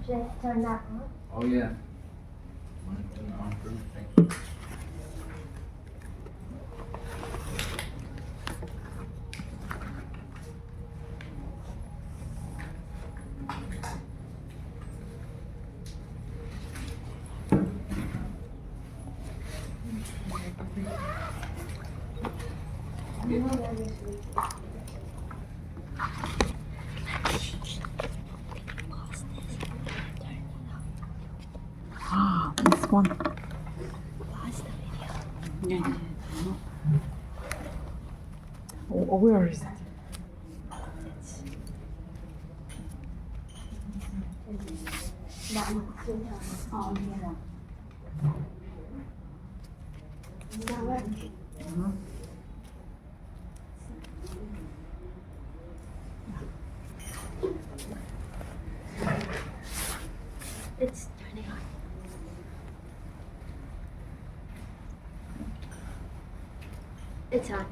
Should I turn that on? Oh yeah. Want to turn it on first? Thank you. This one. Pause the video. Yeah. Oh, where is it? That one. Oh, yeah. That one. It's turning on. It's on.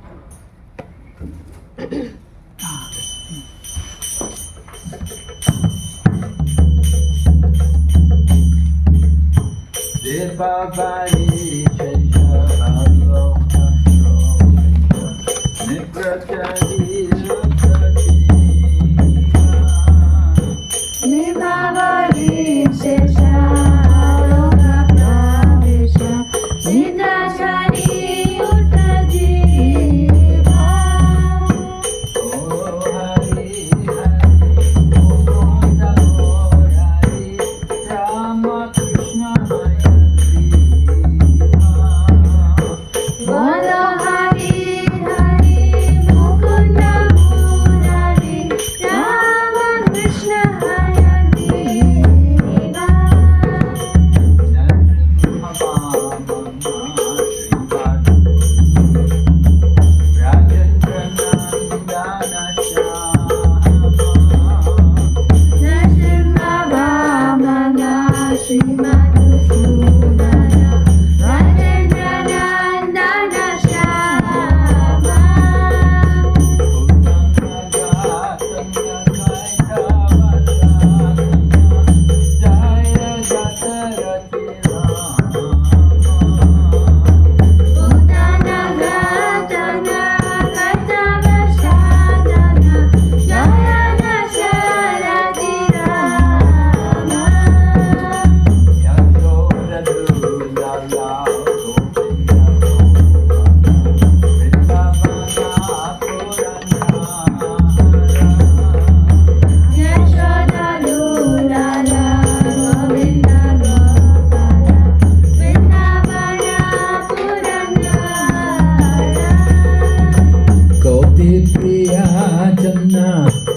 Vaibhava Shesha Aloka Nipratadi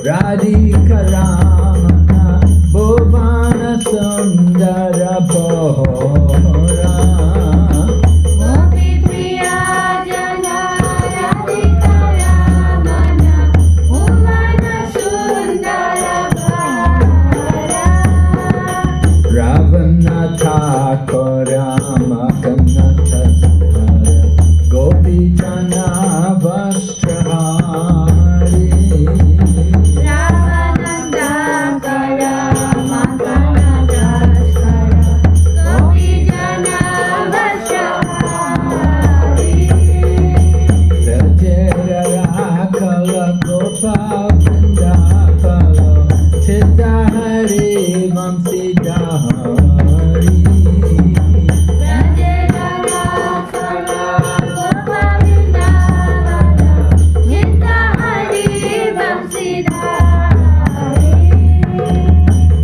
Radhika Ramana Bhuvana Sundara Bhora Gopi Priya Jana Radhika Ramana Bhuvana Sundara Bhara Ravana Thakura Makanatha Gopi Jana Vastrahari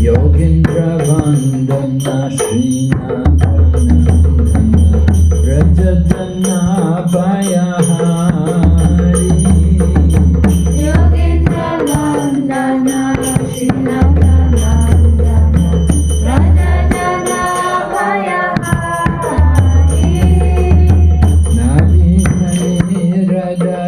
Yogindra Vandana Srinadana Rajadana Bhayahari Yogindra Vandana Srinadana Rajadana Bhayahari Navinani Radha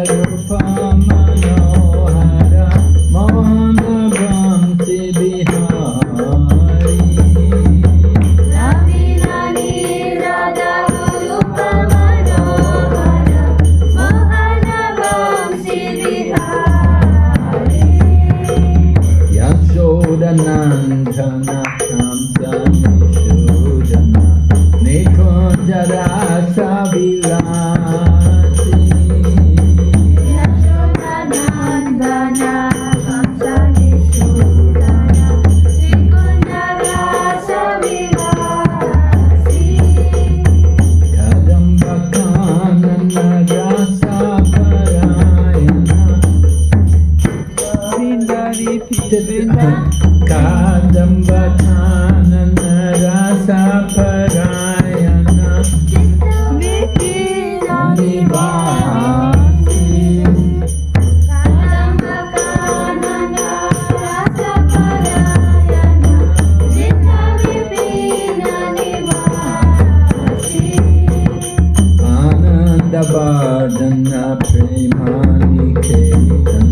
Premani Ketan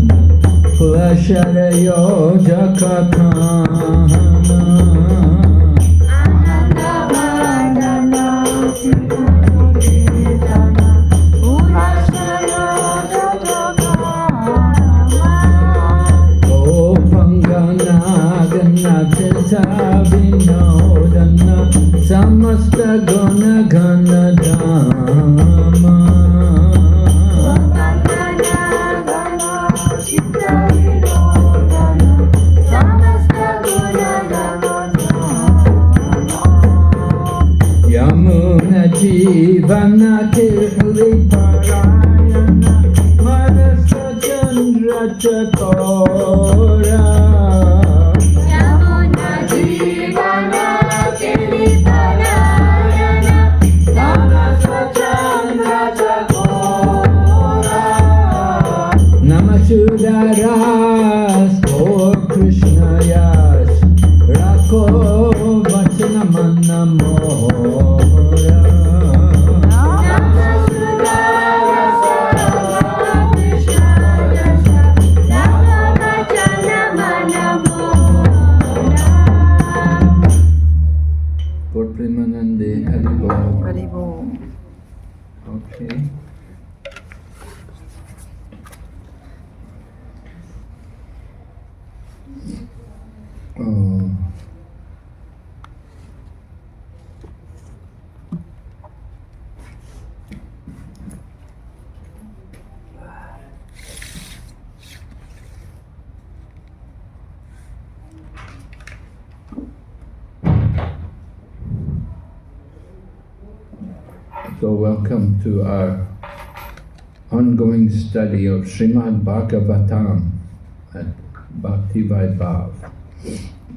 Pulasharayo Jakatana Anandavardhana Kirtana Purashaya Jagakama O Pangana Ganatita Vinodana Samasta Guna Gana Dhamma Yamuna Jivana Tirhuli Parayana Madhasa Chandra Chakora Yamuna Jivana Chiliparayana Samasa Chandra Chakora Namasudaras O Krishna Yas Rako Vachanamana Mora Por Premanande Haribo. Haribo. Okay. Oh. So welcome to our ongoing study of Srimad Bhagavatam at Bhakti Vaibhava.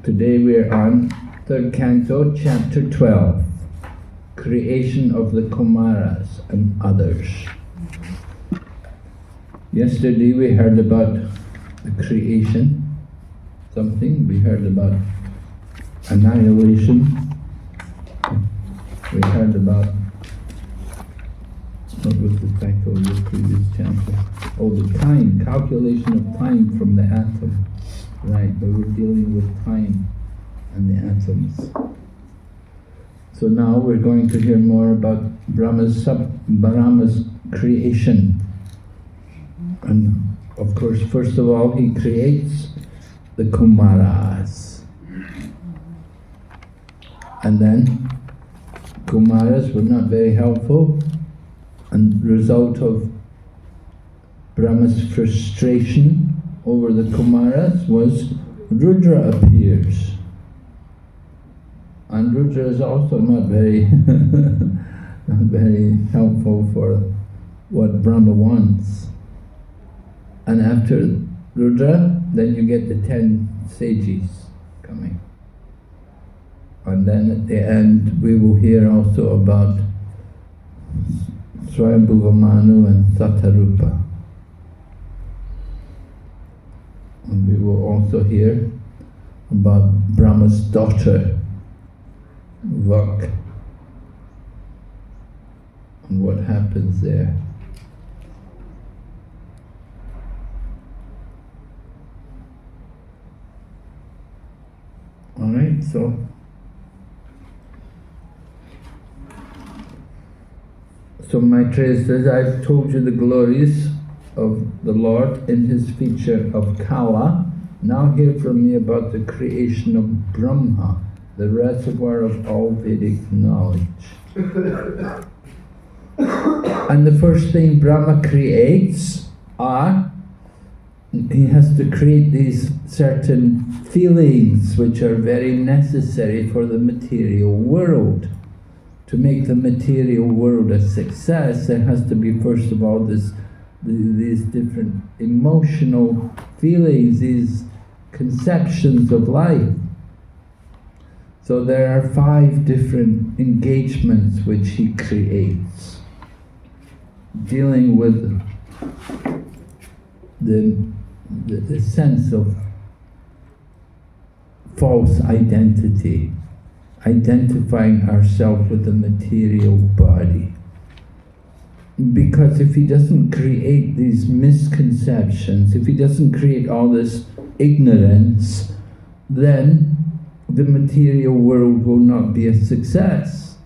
Today we are on 3rd Canto, Chapter 12, Creation of the Kumaras and Others. Yesterday we heard about the creation, we heard about annihilation, we heard about what was the title of the previous chapter? Oh, the time, calculation of time from the atom. Right, but we're dealing with time and the atoms. So now we're going to hear more about Brahma's creation. And of course, first of all, he creates the Kumaras. And then Kumaras were not very helpful. And the result of Brahma's frustration over the Kumaras was Rudra appears. And Rudra is also not very not very helpful for what Brahma wants. And after Rudra, then you get the 10 sages coming. And then at the end we will hear also about Swayambhuva Manu and Satarupa. And we will also hear about Brahma's daughter, Vak, and what happens there. Alright, so Maitreya says, I've told you the glories of the Lord in his feature of Kala. Now hear from me about the creation of Brahma, the reservoir of all Vedic knowledge. And the first thing Brahma creates are, he has to create these certain feelings which are very necessary for the material world. To make the material world a success, there has to be first of all these different emotional feelings, these conceptions of life. So there are 5 different engagements which he creates, dealing with the sense of false identity, identifying ourselves with the material body. Because if he doesn't create conceptions, if he doesn't create all this ignorance, then the material world will not be a success.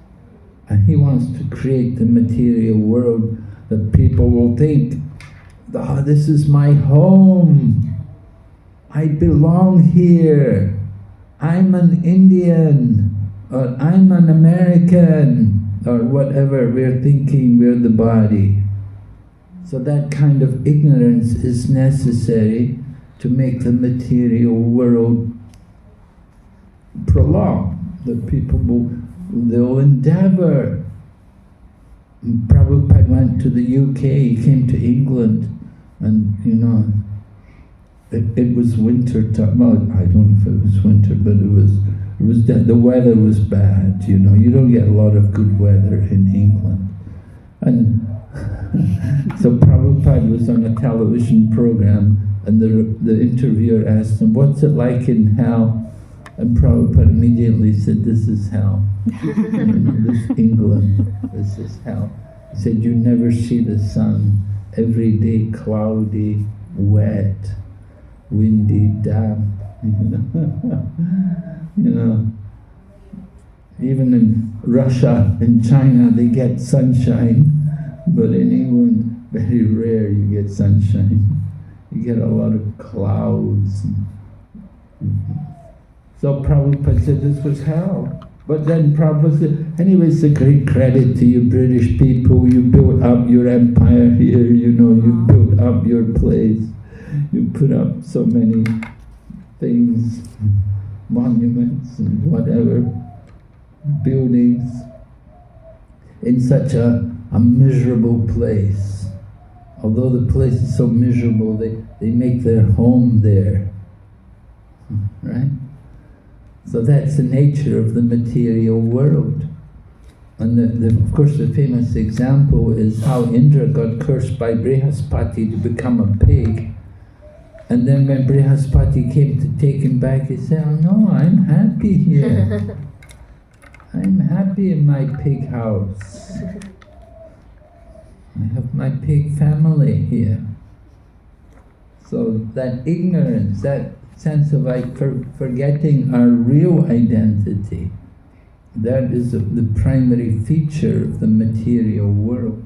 And he wants to create the material world that people will think, oh, this is my home. I belong here. I'm an Indian, or I'm an American, or whatever we're thinking we're the body. So that kind of ignorance is necessary to make the material world prolong. The people they'll endeavor. Prabhupada went to the UK, he came to England, and it was winter time. Well, I don't know if it was winter, but the weather was bad. You don't get a lot of good weather in England. And so Prabhupada was on a television program, and the interviewer asked him, "What's it like in hell?" And Prabhupada immediately said, "This is hell. This England, this is hell." He said, "You never see the sun. Every day cloudy, wet, windy, damp." Even in Russia, in China, they get sunshine, but in England, very rare you get sunshine. You get a lot of clouds. So Prabhupada said this was hell. But then Prabhupada said, anyway, it's a great credit to you British people. You built up your empire here, you built up your place. You put up so many things, monuments and whatever, buildings, in such a miserable place. Although the place is so miserable, they make their home there. Right? So that's the nature of the material world. And of course the famous example is how Indra got cursed by Brihaspati to become a pig. And then when Brihaspati came to take him back, he said, "Oh no, I'm happy here. I'm happy in my pig house. I have my pig family here." So that ignorance, that sense of forgetting our real identity, that is the primary feature of the material world.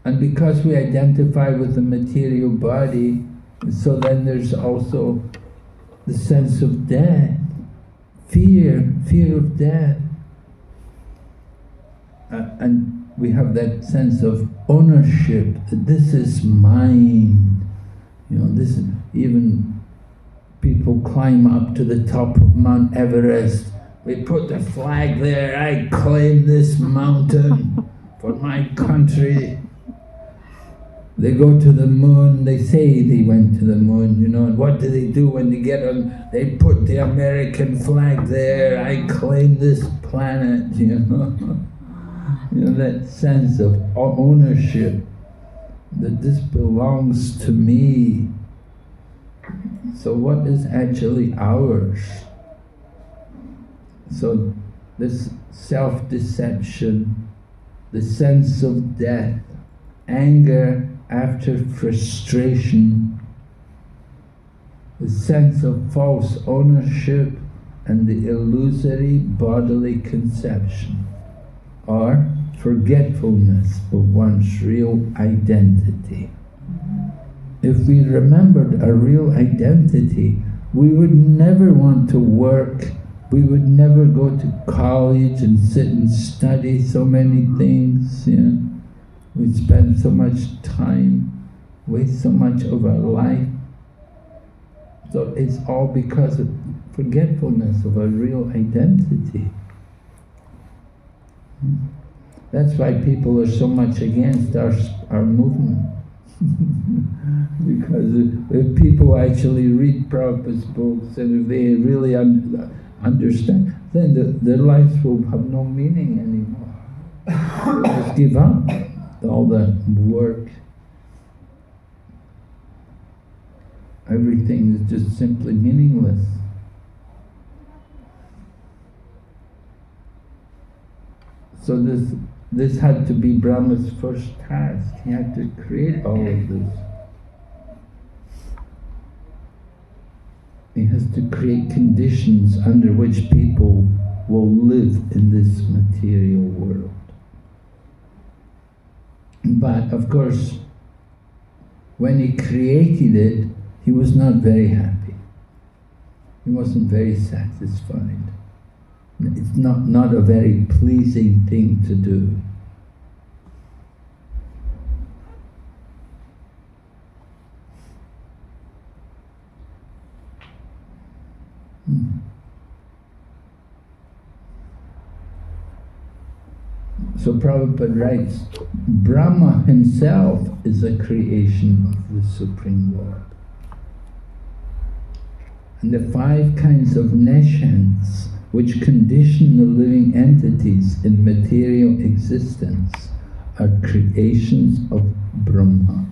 And because we identify with the material body, so then there's also the sense of death, fear of death. And we have that sense of ownership, that this is mine. This is, even people climb up to the top of Mount Everest. We put the flag there, I claim this mountain for my country. They go to the moon, they say they went to the moon, and what do they do when they get on? They put the American flag there, I claim this planet, that sense of ownership, that this belongs to me. So what is actually ours? So this self-deception, the sense of death, anger after frustration, the sense of false ownership and the illusory bodily conception, or forgetfulness of one's real identity. If we remembered our real identity, we would never want to work, we would never go to college and sit and study so many things. We'd spend so much time, waste so much of our life. So it's all because of forgetfulness of our real identity. That's why people are so much against our movement. Because if people actually read Prabhupada's books and if they really understand, then their lives will have no meaning anymore. They'll just give up all the work. Everything is just simply meaningless. So this this had to be Brahma's first task. He had to create all of this. He has to create conditions under which people will live in this material world. But of course, when he created it, he was not very happy. He wasn't very satisfied. It's not a very pleasing thing to do. So Prabhupada writes, Brahma himself is a creation of the Supreme Lord. And the 5 kinds of nescience which condition the living entities in material existence are creations of Brahma.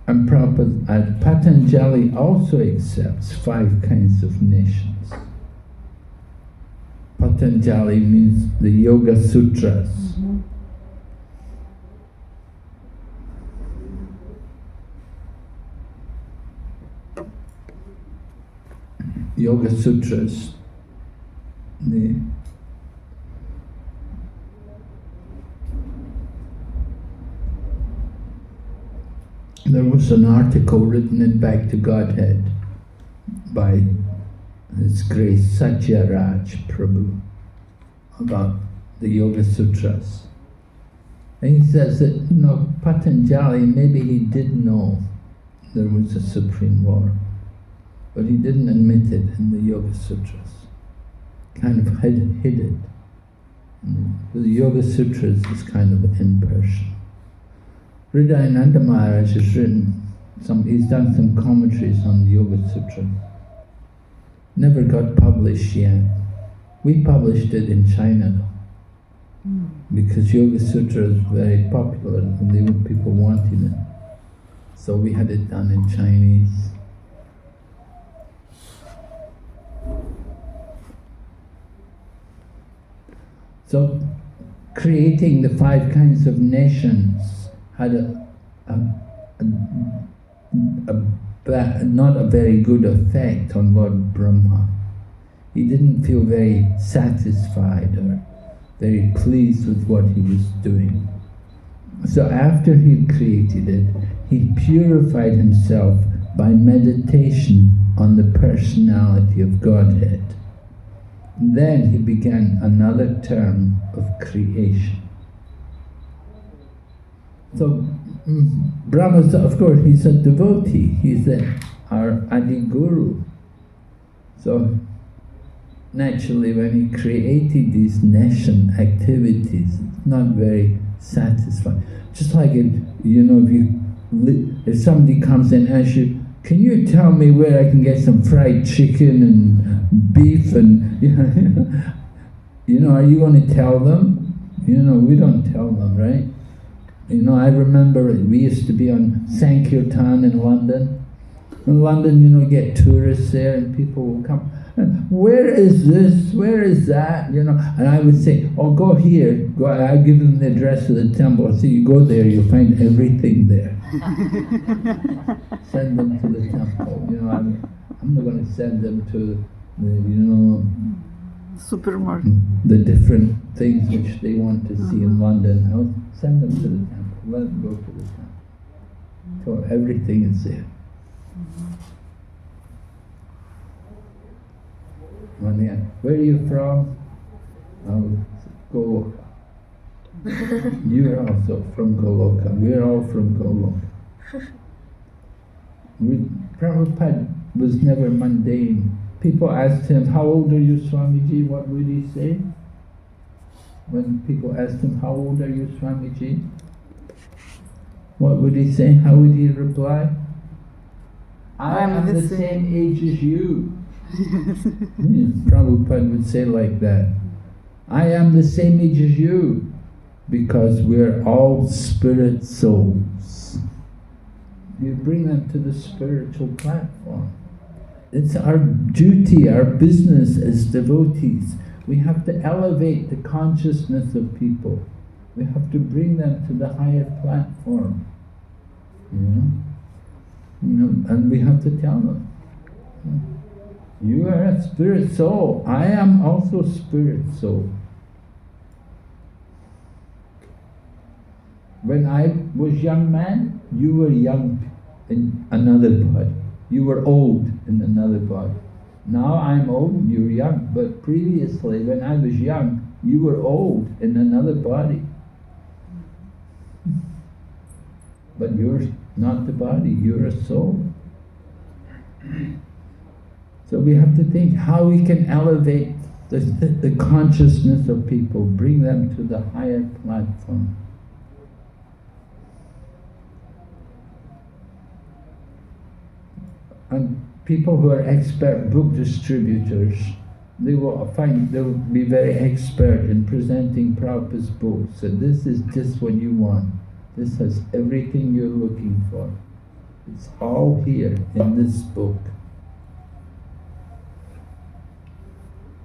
And Prabhupada, Patanjali also accepts 5 kinds of nations. Patanjali means the Yoga Sutras. Yoga Sutras, there was an article written in Back to Godhead by His Grace Satyaraj Prabhu about the Yoga Sutras. And he says that, Patanjali, maybe he did know there was a Supreme Lord, but he didn't admit it in the Yoga Sutras. Kind of hid it. The Yoga Sutras is kind of impersonal. Hridayananda Maharaj has he's done some commentaries on the Yoga Sutra. Never got published yet. We published it in China because Yoga Sutra is very popular and people wanted it. So we had it done in Chinese. So creating the 5 kinds of nations had not a very good effect on Lord Brahma. He didn't feel very satisfied or very pleased with what he was doing. So after he created it, he purified himself by meditation on the personality of Godhead. Then he began another term of creation. So Brahma, of course, he's a devotee. He's our Adi Guru. So naturally, when he created these nescience activities, it's not very satisfying. Just like if somebody comes and asks you, can you tell me where I can get some fried chicken and beef and are you going to tell them? We don't tell them, right? I remember we used to be on Sankirtan in London. In London, you get tourists there and people will come, where is this? Where is that? And I would say, oh, go here. I give them the address of the temple. I say, you go there, you'll find everything there. Send them to the temple. I'm not going to send them to Supermarket. the different things which they want to see in London. I'll send them to the temple. Let them go to the temple. So everything is there. Where are you from? Goloka. You're also from Goloka. We're all from Goloka. Prabhupada was never mundane. People asked him, how old are you, Swamiji? What would he say? When people asked him, how old are you, Swamiji? What would he say? How would he reply? I am the same age as you. Prabhupada would say like that. I am the same age as you, because we're all spirit souls. You bring them to the spiritual platform. It's our duty, our business as devotees. We have to elevate the consciousness of people. We have to bring them to the higher platform. And we have to tell them, you are a spirit soul. I am also spirit soul. When I was young man, you were young in another body. You were old in another body. Now I'm old, you're young. But previously, when I was young, you were old in another body. But you're not the body, you're a soul. So we have to think how we can elevate the consciousness of people, bring them to the higher platform. And people who are expert book distributors, they'll be very expert in presenting Prabhupada's books. So this is just what you want. This has everything you're looking for. It's all here in this book.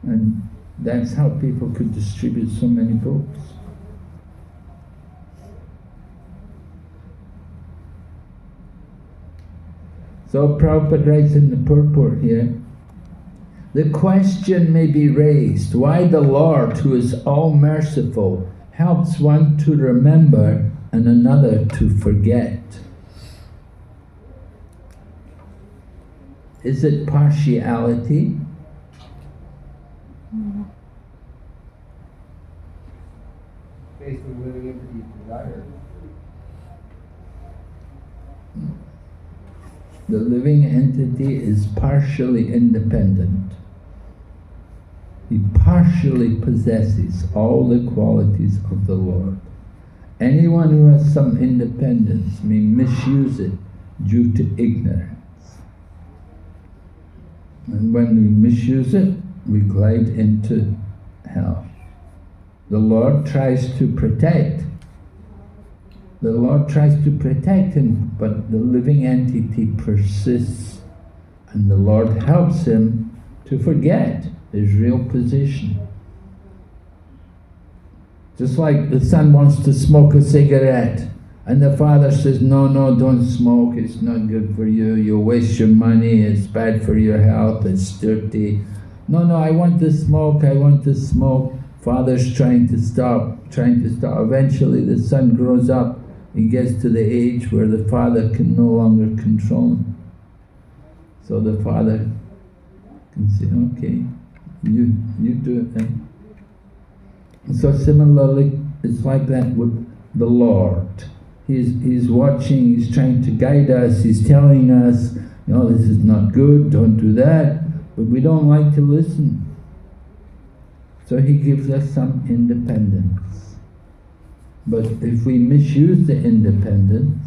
And that's how people could distribute so many books. So Prabhupada writes in the purport here, the question may be raised, why the Lord, who is all-merciful, helps one to remember and another to forget? Is it partiality? Based on living entity desire. The living entity is partially independent. He partially possesses all the qualities of the Lord. Anyone who has some independence may misuse it due to ignorance. And when we misuse it, we glide into hell. The Lord tries to protect. The Lord tries to protect him, but the living entity persists, and the Lord helps him to forget his real position. Just like the son wants to smoke a cigarette, and the father says, no, don't smoke, it's not good for you, you'll waste your money, it's bad for your health, it's dirty. No, I want to smoke, I want to smoke. Father's trying to stop. Eventually the son grows up. He gets to the age where the father can no longer control him. So the father can say, okay, you do it then. So similarly, it's like that with the Lord. He's watching, he's trying to guide us, he's telling us, this is not good, don't do that, but we don't like to listen. So he gives us some independence. But if we misuse the independence,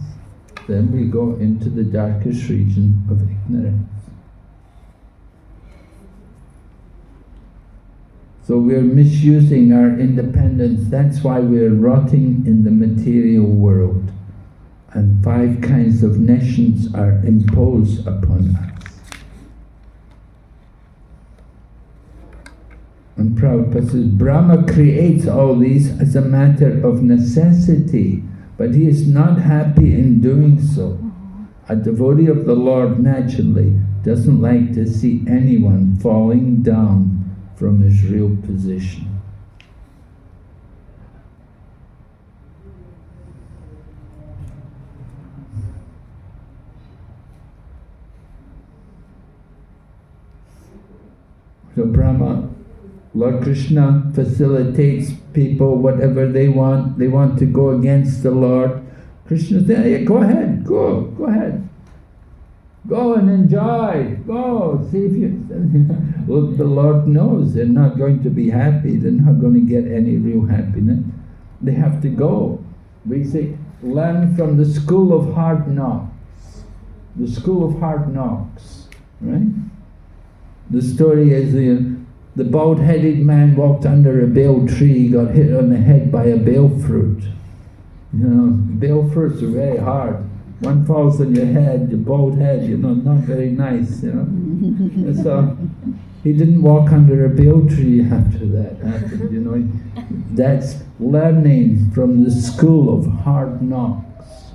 then we go into the darkest region of ignorance. So we're misusing our independence. That's why we're rotting in the material world. And 5 kinds of nations are imposed upon us. And Prabhupada says, Brahma creates all these as a matter of necessity, but he is not happy in doing so. A devotee of the Lord naturally doesn't like to see anyone falling down from his real position. So Brahma, Lord Krishna facilitates people whatever they want. They want to go against the Lord. Krishna says, hey, go ahead, go ahead. Go and enjoy, go, see if you... Well, the Lord knows they're not going to be happy, they're not going to get any real happiness. They have to go. We say, learn from the school of hard knocks. The school of hard knocks, right? The story is the bald-headed man walked under a bale tree, got hit on the head by a bale fruit. Bale fruits are very hard. one falls on your head, your bald head, not very nice, So he didn't walk under a bay tree after that happened, That's learning from the school of hard knocks.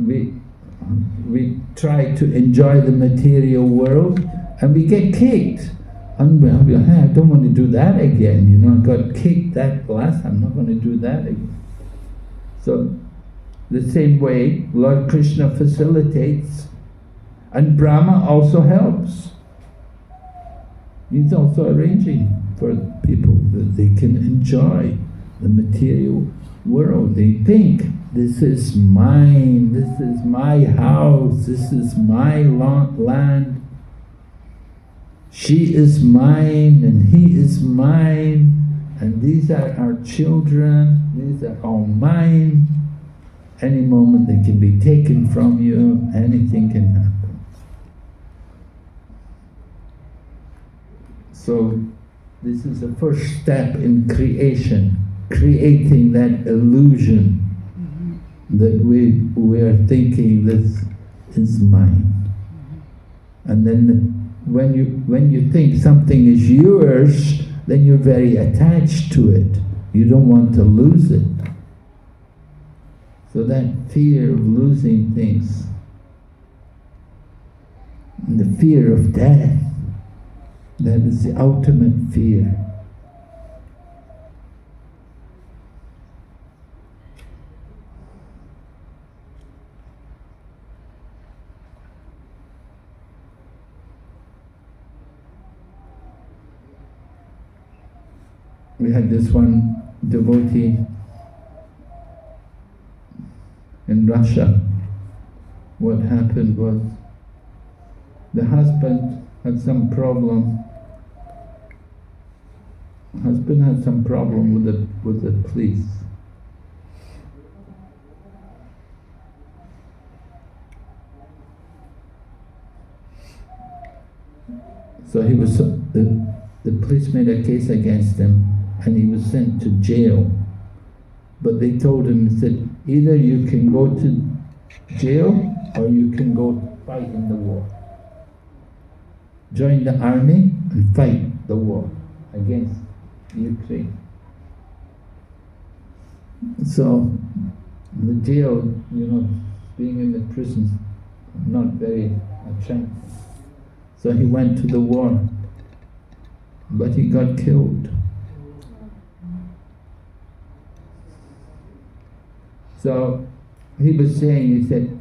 We try to enjoy the material world and we get kicked. And I don't want to do that again, I got kicked that last time, I'm not going to do that again. So the same way Lord Krishna facilitates, and Brahma also helps. He's also arranging for people that they can enjoy the material world. They think, this is mine, this is my house, this is my land. She is mine and he is mine, and these are our children, these are all mine. Any moment they can be taken from you, anything can happen. So this is the first step in creation, creating that illusion that we are thinking this is mine. And then when you think something is yours, then you're very attached to it. You don't want to lose it. So that fear of losing things, and the fear of death, that is the ultimate fear. We had this one devotee in Russia. What happened was the husband had some problem. Husband had some problem with the police. So he was the police made a case against him, and he was sent to jail. But they told him, said, either you can go to jail or you can go fight in the war. Join the army and fight the war against Ukraine. So the jail, being in the prison, not very attractive. So he went to the war, but he got killed. So he was saying, he said,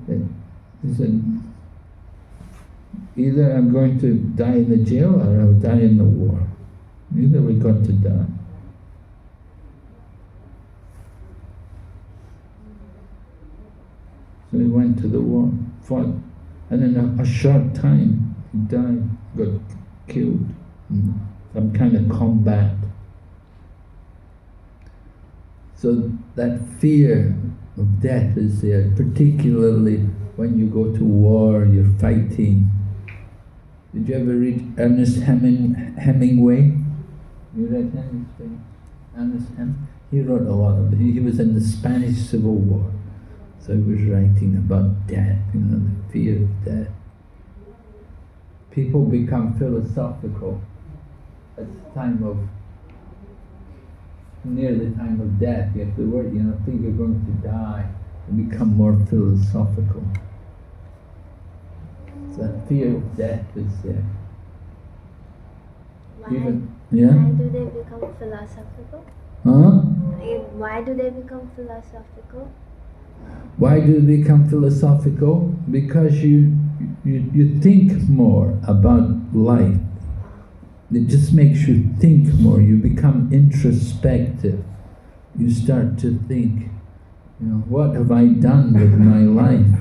either I'm going to die in the jail or I'll die in the war. Either we got to die. So he went to the war, fought, and in a short time he died, got killed in some kind of combat. So that fear of death is there, particularly when you go to war, you're fighting. Did you ever read Ernest Hemingway? You read Ernest Hemingway? He wrote a lot of it. He was in the Spanish Civil War. So he was writing about death, the fear of death. People become philosophical at the time of, near the time of death. You have to worry, think you're going to die, and become more philosophical. So that fear of death is there. Why do they become philosophical? Huh? Why do they become philosophical? Why do they become philosophical? Because you think more about life. It just makes you think more. You become introspective. You start to think, what have I done with my life?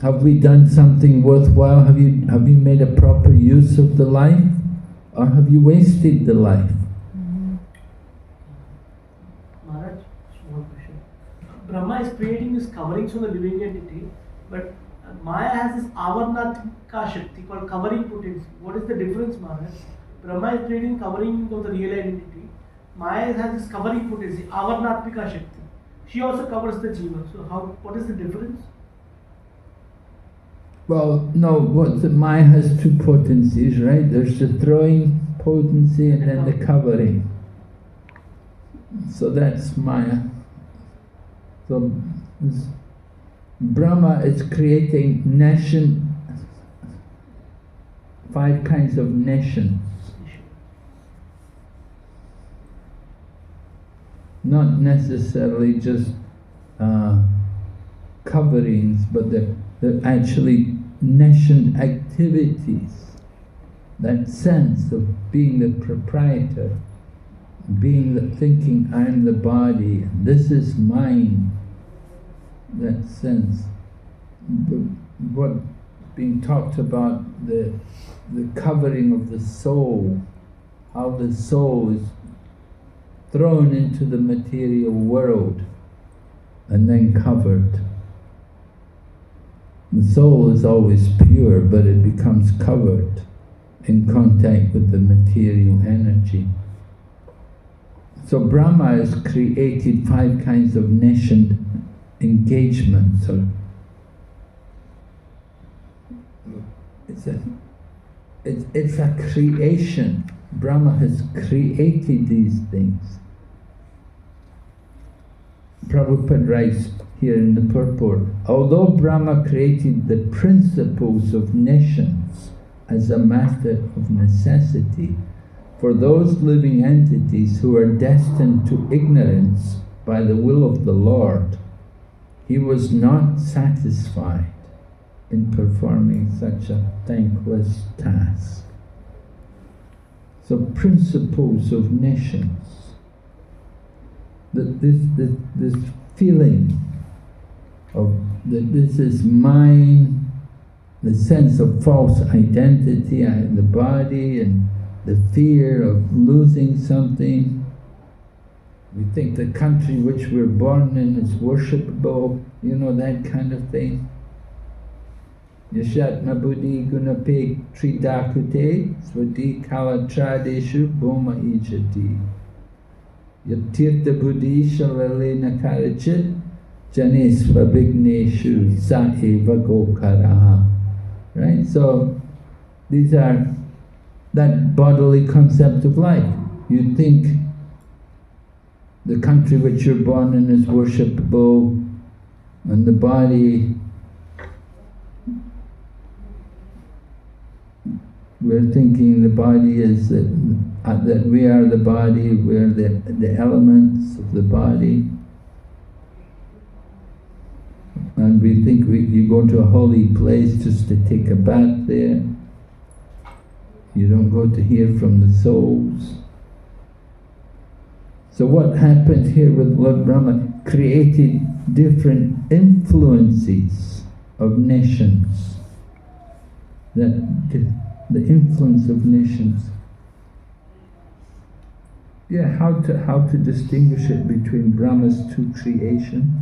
Have we done something worthwhile? Have you made a proper use of the life? Or have you wasted the life? Maharaj, small question. Brahma is creating these coverings on the living entity, but Maya has this avarnatika shakti called covering potency. What is the difference, Maharaj? Brahma is creating covering of the real identity. Maya has this covering potency, avarnatika shakti. she also covers the jiva. So what is the difference? Well, no, what the Maya has two potencies, right? There's the throwing potency and then the covering. So that's Maya. So Brahma is creating nation, 5 kinds of nations. Not necessarily just coverings, but they're actually nation activities. That sense of being the proprietor, being the thinking, I am the body, this is mine. That sense. What being talked about, the covering of the soul, how the soul is thrown into the material world and then covered. The soul is always pure, but it becomes covered in contact with the material energy. So Brahma has created 5 kinds of nation engagements. It's a creation. Brahma has created these things. Prabhupada writes here in the purport, although Brahma created the principles of nations as a matter of necessity, for those living entities who are destined to ignorance by the will of the Lord, he was not satisfied in performing such a thankless task. So principles of nations, this feeling of that this is mine, the sense of false identity in the body, and the fear of losing something. We think the country which we're born in is worshipable, that kind of thing. Yashatma buddhi gunape tridakute svati kalatradeshu bhoma ijati. Yatirtha buddhi shalale nakarachit janesva vigneshu saeva gokaraha. Right? So these are that bodily concept of life. You think the country which you're born in is worshipable, and the body, we're thinking the body is that we are the body, we're the elements of the body. And we think you go to a holy place just to take a bath there. You don't go to hear from the souls. So what happened here with Lord Brahma created different influences of nations. The influence of nations. Yeah, how to distinguish it between Brahma's 2 creations?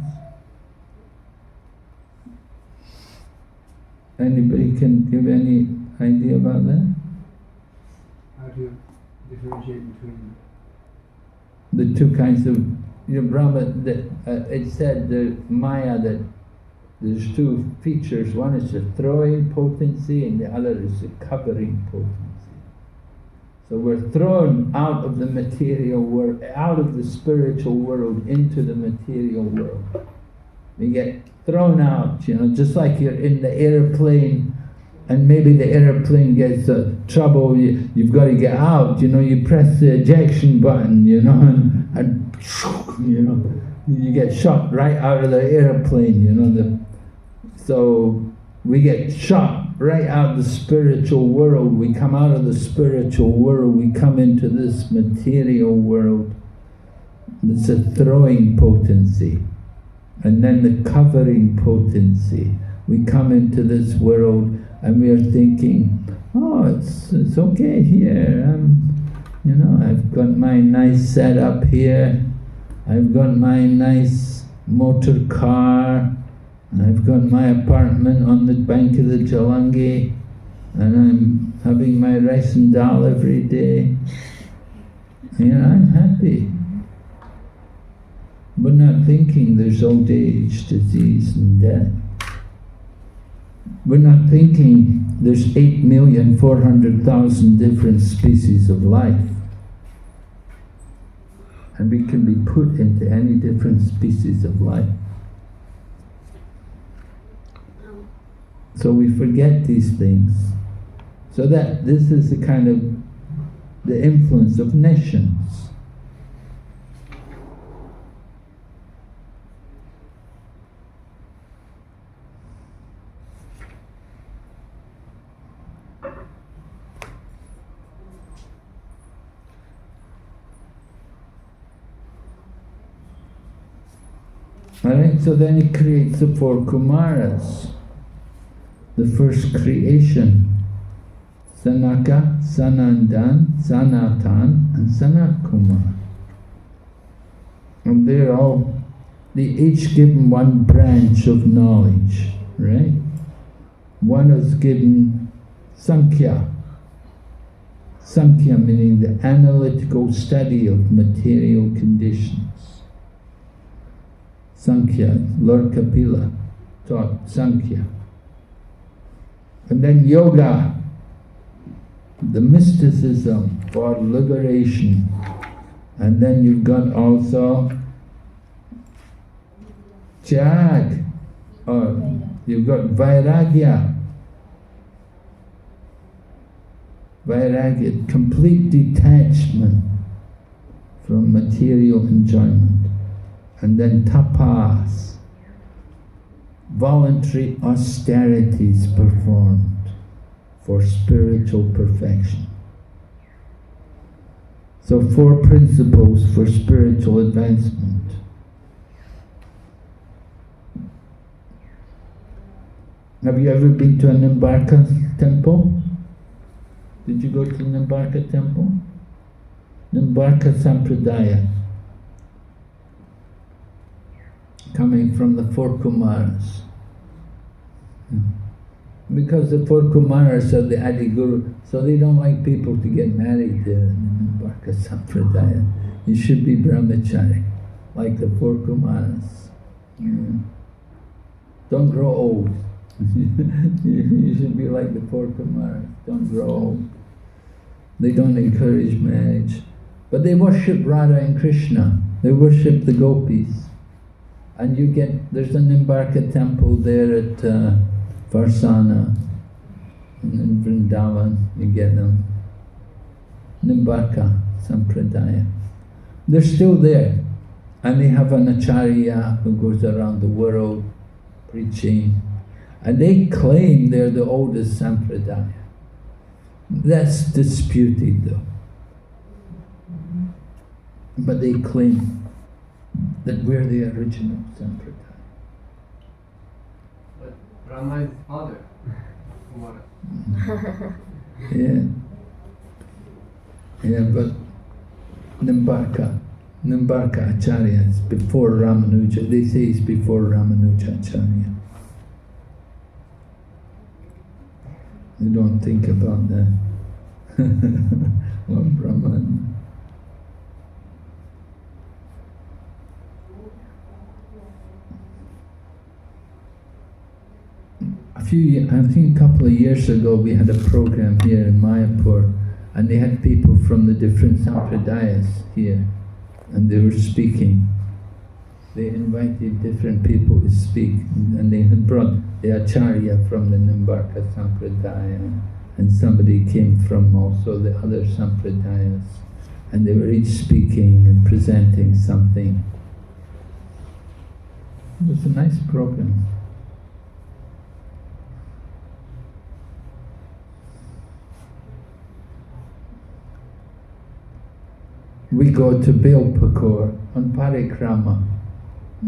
Anybody can give any idea about that? How to differentiate between the 2 kinds of Brahma. It said the Maya that there's 2 features. One is the throwing potency, and the other is the covering potency. So we're thrown out of the material world, out of the spiritual world into the material world. We get thrown out, just like you're in the airplane, and maybe the airplane gets trouble, you've got to get out, you press the ejection button, and you get shot right out of the airplane, so we get shot right out of the spiritual world. We come out of the spiritual world, we come into this material world. It's a throwing potency. And then the covering potency. We come into this world and we are thinking, oh, it's okay here. I've got my nice setup here. I've got my nice motor car. I've got my apartment on the bank of the Jalangi, and I'm having my rice and dal every day. I'm happy. We're not thinking there's old age, disease and death. We're not thinking there's 8,400,000 different species of life. And we can be put into any different species of life. So we forget these things. So that this is the kind of the influence of nations. Alright, so then he creates the four Kumaras. The first creation. Sanaka, Sanandan, Sanatan, and Sanatkumar. And they're each given one branch of knowledge, right? One is given Sankhya. Sankhya meaning the analytical study of material conditions. Sankhya, Lord Kapila taught Sankhya. And then Yoga, the mysticism for liberation. And then you've got also Tyag, or you've got Vairagya. Vairagya, complete detachment from material enjoyment. And then tapas, voluntary austerities performed for spiritual perfection. So 4 principles for spiritual advancement. Have you ever been to a Nimbarka temple? Did you go to the Nimbarka temple? Nimbarka Sampradaya. Coming from the 4 Kumaras. Because the 4 Kumaras are the Adi Guru, so they don't like people to get married there in the Nimbarka Sampradaya. You should be brahmachari, like the 4 Kumaras. Don't grow old. You should be like the 4 Kumaras. Don't grow old. They don't encourage marriage. But they worship Radha and Krishna. They worship the gopis. And there's a Nimbarka temple there at Varsana, in Vrindavan, you get them. Nimbarka Sampradaya. They're still there. And they have an acharya who goes around the world preaching. And they claim they're the oldest Sampradaya. That's disputed though. But they claim that we're the original Sampradaya. But Brahma is father. Kumara. Yeah. Yeah, but Nimbarka Acharya is before Ramanuja. They say it's before Ramanuja Acharya. They don't think about that. Well, Brahman. I think a couple of years ago we had a program here in Mayapur, and they had people from the different sampradayas here, and they were speaking. They invited different people to speak, and they had brought the acharya from the Nimbarka sampradaya, and somebody came from also the other sampradayas, and they were each speaking and presenting something. It was a nice program. We go to Belpakor on Parikrama.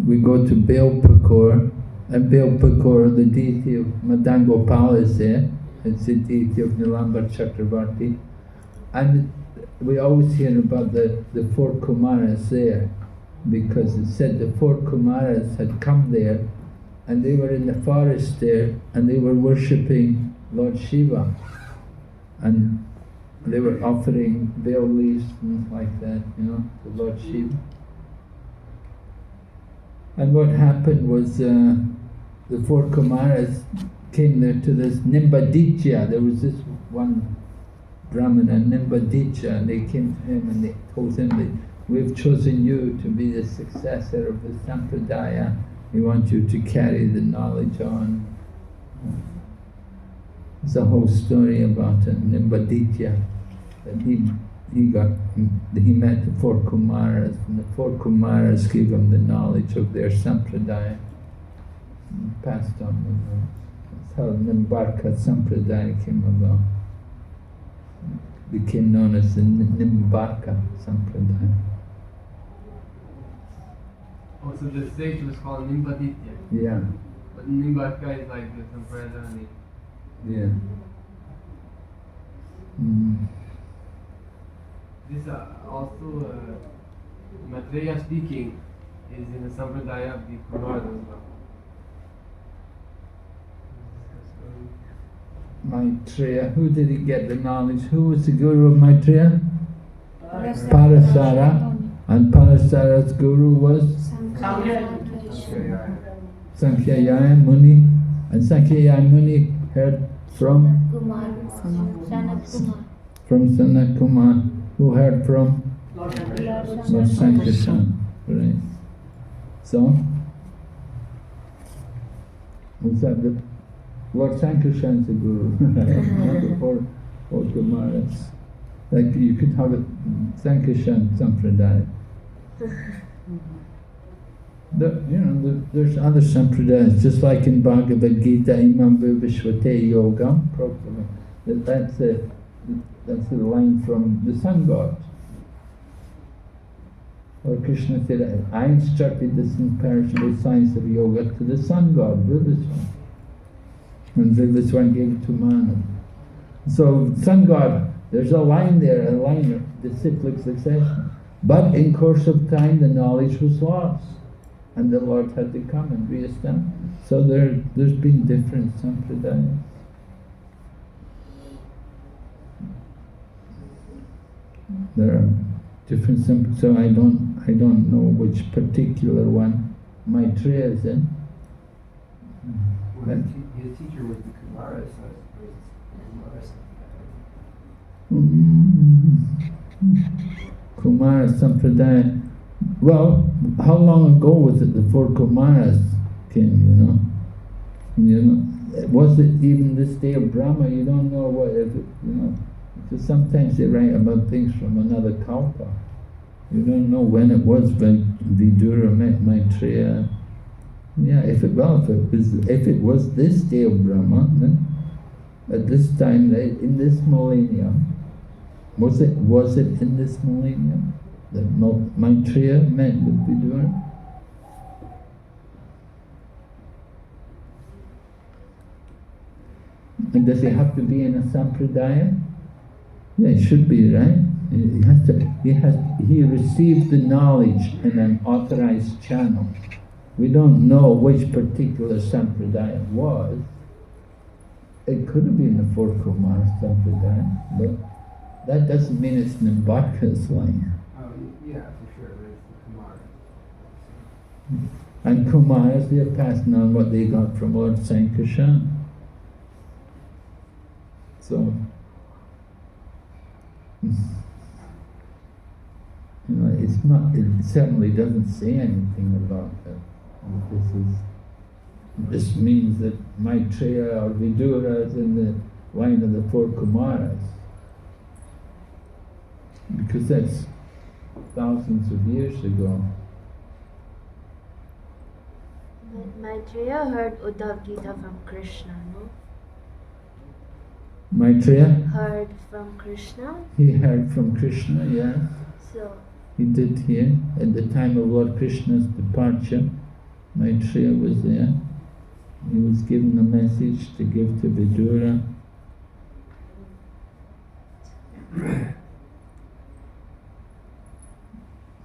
We go to Belpakor, and Belpakor, the deity of Madan Gopal is there. It's the deity of Nilambar Chakravarti. And we always hear about the 4 Kumaras there, because it said the 4 Kumaras had come there, and they were in the forest there, and they were worshipping Lord Shiva. And they were offering veil leaves and like that, to Lord Shiva. And what happened was the four Kumaras came there to this Nimbaditya. There was this one Brahmana, Nimbaditya, and they came to him and they told him that we've chosen you to be the successor of the Sampradaya. We want you to carry the knowledge on. It's a whole story about Nimbaditya, that he met the four Kumaras, and the four Kumaras gave him the knowledge of their Sampradaya and passed on the knowledge. That's how Nimbarka Sampradaya came about. Became known as the Nimbarka Sampradaya. Oh, so the sage was called Nimbaditya. Yeah, But Nimbarka is like the Sampradaya. yeah. Mm. This also, Maitreya speaking is in the Sampradaya of the Kumaras as well. Maitreya, who did he get the knowledge? Who was the guru of Maitreya? Parasara. And Parasara's guru was Sankhya Muni. And Sankhya Muni heard from Sanat Kumar, who heard from Lord Lord Sankirtan. Right. So, was that the Lord Sankirtan's the guru? Not the four Kumaras. Like you could have a Sankirtan Sampradaya. There's other Sampradayas, just like in Bhagavad Gita, Imam Vishvate Yoga, that's a line from the sun god. Or Krishna said, I instructed this imperishable science of yoga to the sun god, Vivaswan. And Vivaswan gave it to Manu. So, sun god, there's a line there, a line of the cyclic succession. But in course of time, the knowledge was lost. And the Lord had to come and re-establish. So there's been different sampradayas. There are different sampradayas. So I don't know which particular one Maitreya is in. Well, his teacher was the Kumaras, so I suppose it's Kumaras. Kumara Sampradaya. Well, how long ago was it the four Kumaras came, Was it even this day of Brahma? You don't know what, because sometimes they write about things from another kalpa. You don't know when it was Vidura met Maitreya. Yeah, if it was this day of Brahma, then at this time, in this millennium, was it in this millennium that Maitreya met with Vidura? And does it have to be in a sampradaya? Yeah, it should be, right? He received the knowledge in an authorized channel. We don't know which particular sampradaya it was. It could have been the four Kumar sampradaya, but that doesn't mean it's Nimbarka's line. Yeah, for sure, but it's the Kumaras. And Kumaras, they are passing on what they got from Lord Sankirtan. So, it certainly doesn't say anything about that. This means that Maitreya or Vidura is in the line of the four Kumaras. Because that's thousands of years ago. Maitreya heard Uddhav Gita from Krishna, no? Maitreya? Heard from Krishna. He heard from Krishna, yeah. So He did hear. At the time of Lord Krishna's departure, Maitreya was there. He was given a message to give to Vidura.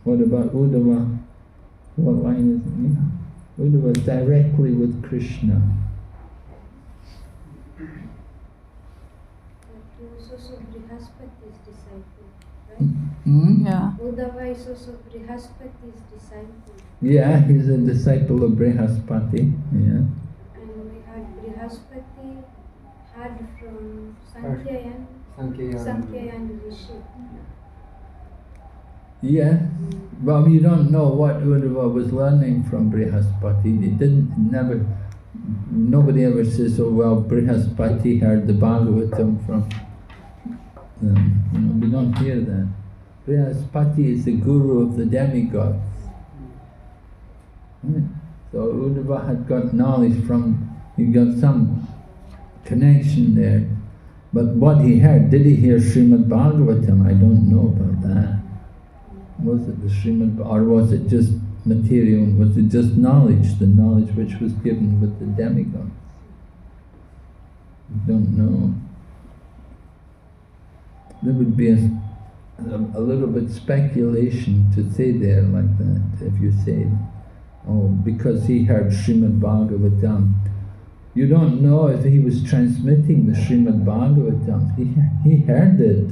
What about Uddhava? What line is it? Uddhava is directly with Krishna. He was also Brihaspati's disciple, right? Hmm? Yeah. Uddhava is also Brihaspati's disciple. Yeah, he's a disciple of Brihaspati. Yeah. And we had Brihaspati had from Sankhya and Rishi. Yeah. Well, you don't know what Uddhava was learning from Brihaspati. Nobody ever says, oh well, Brihaspati heard the Bhagavatam from them. We don't hear that. Brihaspati is the guru of the demigods. Right? So Uddhava had got knowledge he got some connection there. But what he heard, did he hear Srimad Bhagavatam? I don't know about that. Was it the Srimad, or was it just material, was it just knowledge, the knowledge which was given with the demigods? I don't know. There would be a little bit speculation to say there like that, if you say, oh, because he heard Srimad Bhagavatam. You don't know if he was transmitting the Srimad Bhagavatam. He heard it,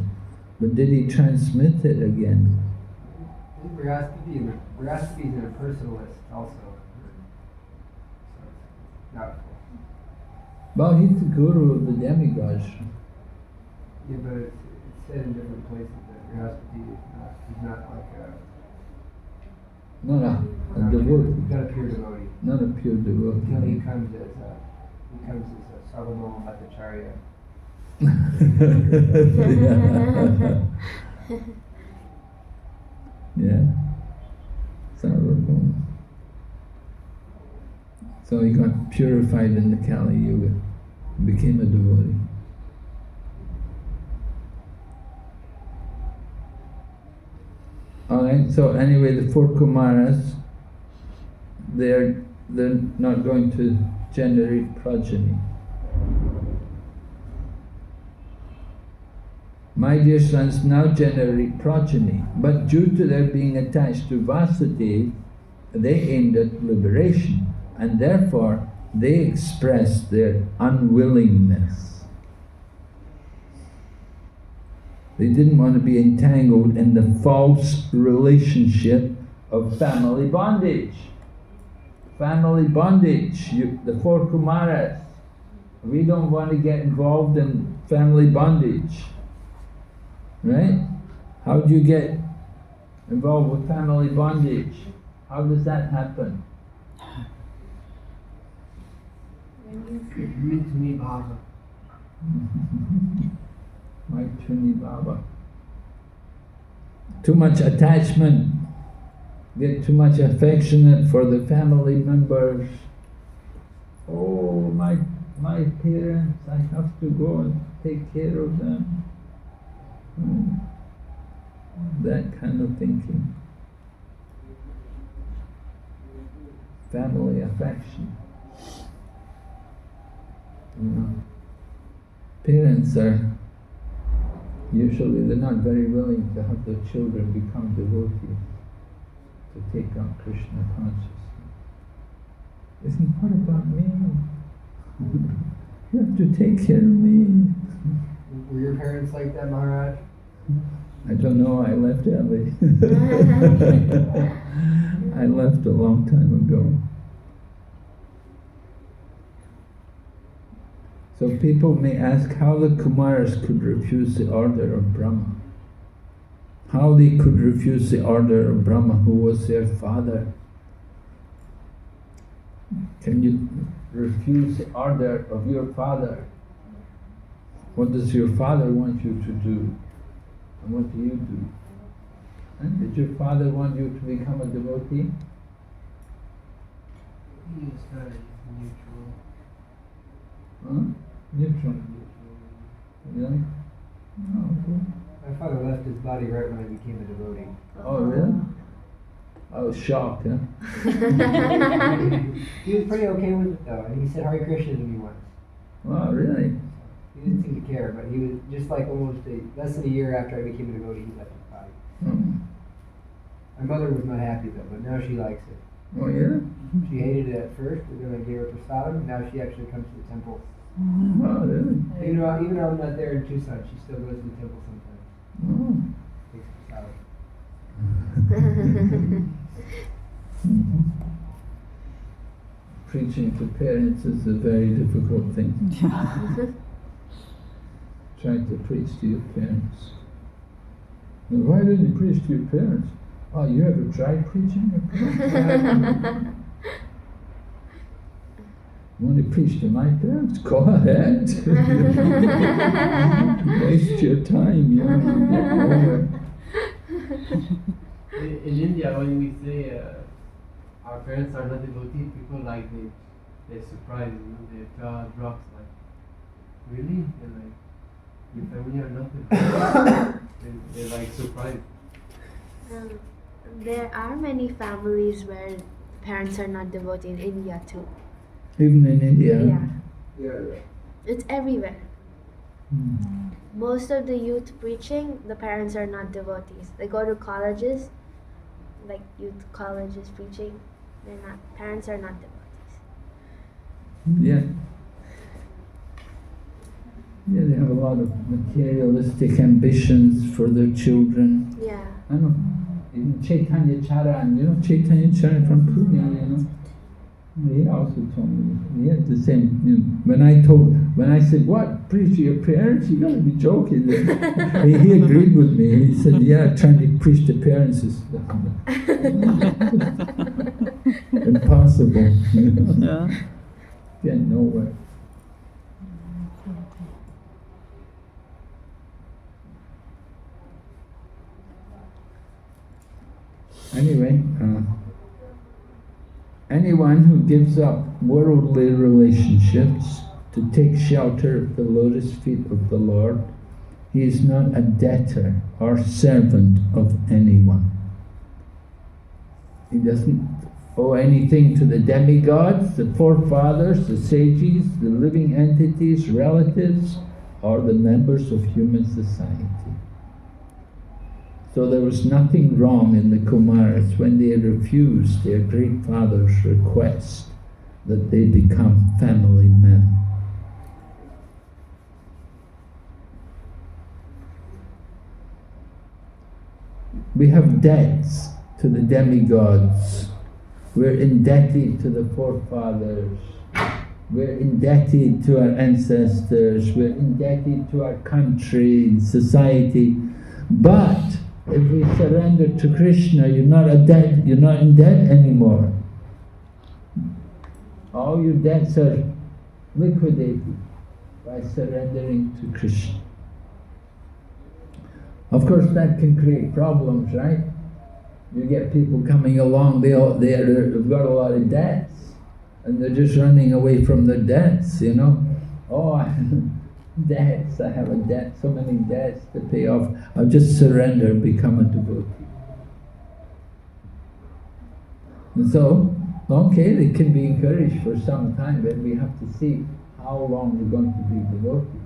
but did he transmit it again? Brihaspati is a personalist also. So it's not full. Well, he's the guru of the demigods. Yeah, but it's said in different places that Brihaspati is not like Not a devotee. not a pure devotee. Not a pure devotee. Until he comes as a Sarvabhauma Bhattacharya. Yeah. Sarvabhauma. So he got purified in the Kali Yuga, became a devotee. Alright, so anyway, the four Kumaras, they're not going to generate progeny. My dear sons now generate progeny, but due to their being attached to Vasudeva, they aimed at liberation, and therefore they expressed their unwillingness. They didn't want to be entangled in the false relationship of family bondage. Family bondage, the four Kumaras. We don't want to get involved in family bondage. Right? How do you get involved with family bondage? How does that happen? Meet Bhava. My Tuni Baba. Too much attachment, get too much affectionate for the family members. Oh, my parents, I have to go and take care of them. That kind of thinking. Family affection. Parents are usually, they're not very willing to have their children become devotees, to take on Krishna consciousness. They think, what about me? You have to take care of me. Were your parents like that, Maharaj? I don't know, I left early. I left a long time ago. So people may ask how the Kumaras could refuse the order of Brahma. How they could refuse the order of Brahma, who was their father. Can you refuse the order of your father? What does your father want you to do? And what do you do? And did your father want you to become a devotee? He is very neutral. Huh? Neutral. Really? Oh, okay. My father left his body right when I became a devotee. Oh, really? I was shocked, huh? He was pretty okay with it though, and he said Hare Krishna to me once. Wow, really? He didn't seem to care, but he was just like less than a year after I became a devotee, he left his body. Hmm. My mother was not happy though, but now she likes it. Oh, yeah? She hated it at first, but then I gave her prasadam, now she actually comes to the temple. Oh, really? Even though I'm not there in Tucson, she still goes to the temple sometimes. Oh. Takes prasadam. Mhm. Preaching to parents is a very difficult thing. Try to preach to your parents. Now, why don't you preach to your parents? Oh, you ever tried preaching to your parents? You want to preach to my parents? Go ahead. Waste your time, you know. Get nowhere. In India, when we say our parents are not devotees, people like they're surprised, you know, their jaw drops like, really? They're like, your family are not devotees? they're like surprised. There are many families where parents are not devoted in India too. Even in India. Yeah. It's everywhere. Mm. Most of the youth preaching, the parents are not devotees. They go to colleges, like youth colleges preaching. Parents are not devotees. Yeah. Yeah, they have a lot of materialistic ambitions for their children. Yeah. I know. Even Chaitanya Charan, you know Chaitanya Charan from Pune, you know. He also told me, he had the same, you know, when I said, what, preach to your parents? You gotta be joking. He agreed with me. He said, yeah, trying to preach to parents is impossible. You know? Yeah. Get nowhere. Anyway, anyone who gives up worldly relationships to take shelter at the lotus feet of the Lord, he is not a debtor or servant of anyone. He doesn't owe anything to the demigods, the forefathers, the sages, the living entities, relatives, or the members of human society. So there was nothing wrong in the Kumaras when they refused their great father's request that they become family men. We have debts to the demigods. We're indebted to the forefathers. We're indebted to our ancestors. We're indebted to our country and society. But if we surrender to Krishna, you're not in debt anymore. All your debts are liquidated by surrendering to Krishna. Of course, that can create problems, right? You get people coming along, they've got a lot of debts, and they're just running away from their debts, you know. Oh, debts, I have a debt, so many debts to pay off. I'll just surrender and become a devotee. And so, okay, they can be encouraged for some time, but we have to see how long we're going to be devotees.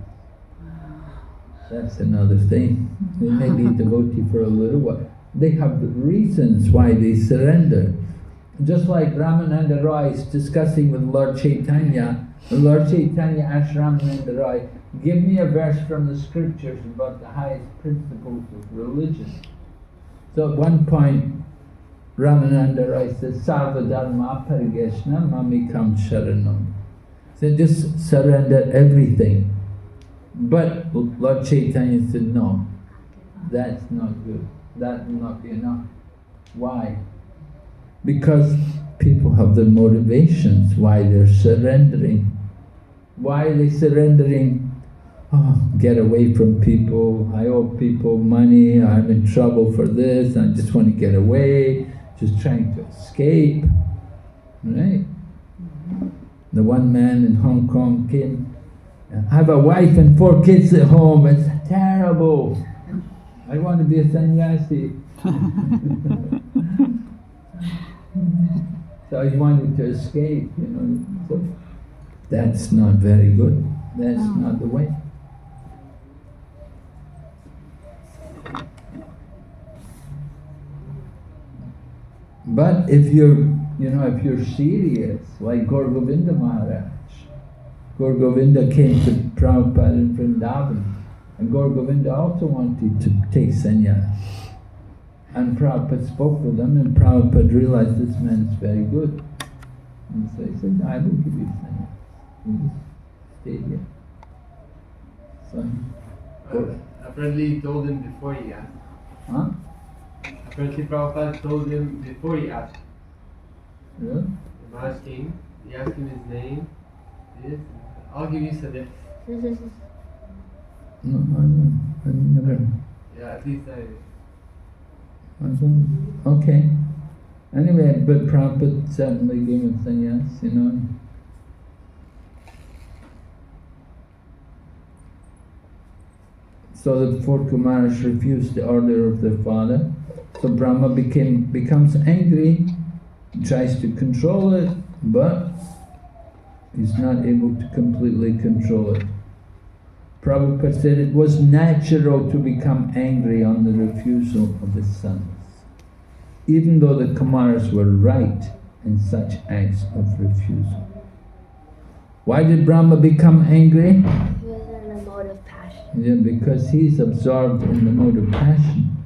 That's another thing. They may be a devotee for a little while. They have the reasons why they surrender. Just like Ramananda Roy is discussing with Lord Chaitanya, and Lord Chaitanya asked Ramananda Roy, give me a verse from the scriptures about the highest principles of religion. So at one point, Ramananda Roy says, Sarva dharma parigeshna mamikam sharanam. So just surrender everything. But Lord Chaitanya said, no, that's not good. That will not be enough. Why? Because people have their motivations, why they're surrendering. Why are they surrendering? Oh, get away from people, I owe people money, I'm in trouble for this, I just want to get away, just trying to escape. Right? The one man in Hong Kong came, I have a wife and 4 kids at home, it's terrible. I want to be a sannyasi. So he wanted to escape, you know. So that's not very good. That's not the way. But if you're serious, like Gaur Govinda Maharaj, Gaur Govinda came to Prabhupada in Vrindavan, and Gaur Govinda also wanted to take sannyas. And Prabhupada spoke with them, and Prabhupada realized this man's very good. And so he said, I will give you sannyas. You just stay here. So, Apparently he told him before he asked. huh? Apparently Prabhupada told him before he asked. Really? The Maharaj came, he asked him his name, this, I'll give you sadhya. No, I never. Yeah, at least I don't. Okay. Anyway, but Prabhupada certainly gave him sannyas, you know. So the four Kumaras refused the order of their father. So Brahma becomes angry, tries to control it, but he's not able to completely control it. Prabhupada said it was natural to become angry on the refusal of his sons, even though the Kumaras were right in such acts of refusal. Why did Brahma become angry? He was in a mode of passion. Yeah, because he's absorbed in the mode of passion.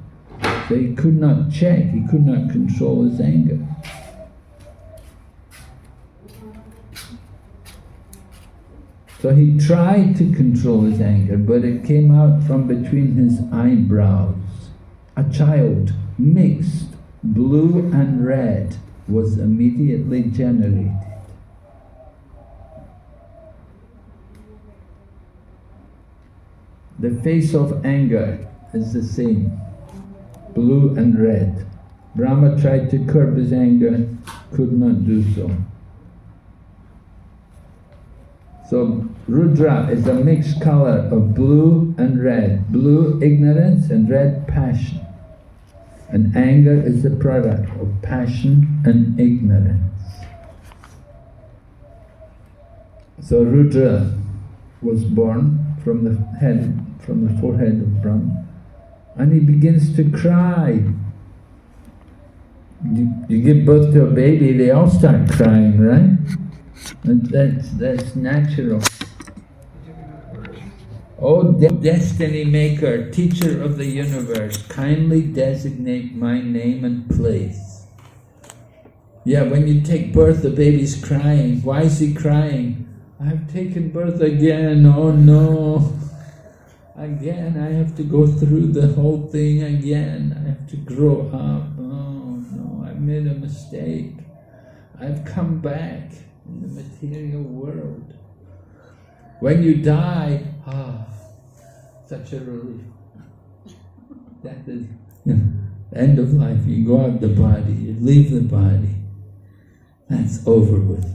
So he could not check, he could not control his anger. So he tried to control his anger, but it came out from between his eyebrows. A child, mixed blue and red, was immediately generated. The face of anger is the same, blue and red. Brahma tried to curb his anger, could not do so. So Rudra is a mixed color of blue and red. Blue, ignorance, and red, passion. And anger is the product of passion and ignorance. So Rudra was born from the forehead of Brahma, and he begins to cry. You give birth to a baby, they all start crying, right? And that's natural. Oh, destiny maker, teacher of the universe, kindly designate my name and place. Yeah, when you take birth, the baby's crying. Why is he crying? I've taken birth again, oh no. Again, I have to go through the whole thing again. I have to grow up. Oh no, I made a mistake. I've come back in the material world. When you die, such a relief. That is the end of life. You go out the body, you leave the body. That's over with.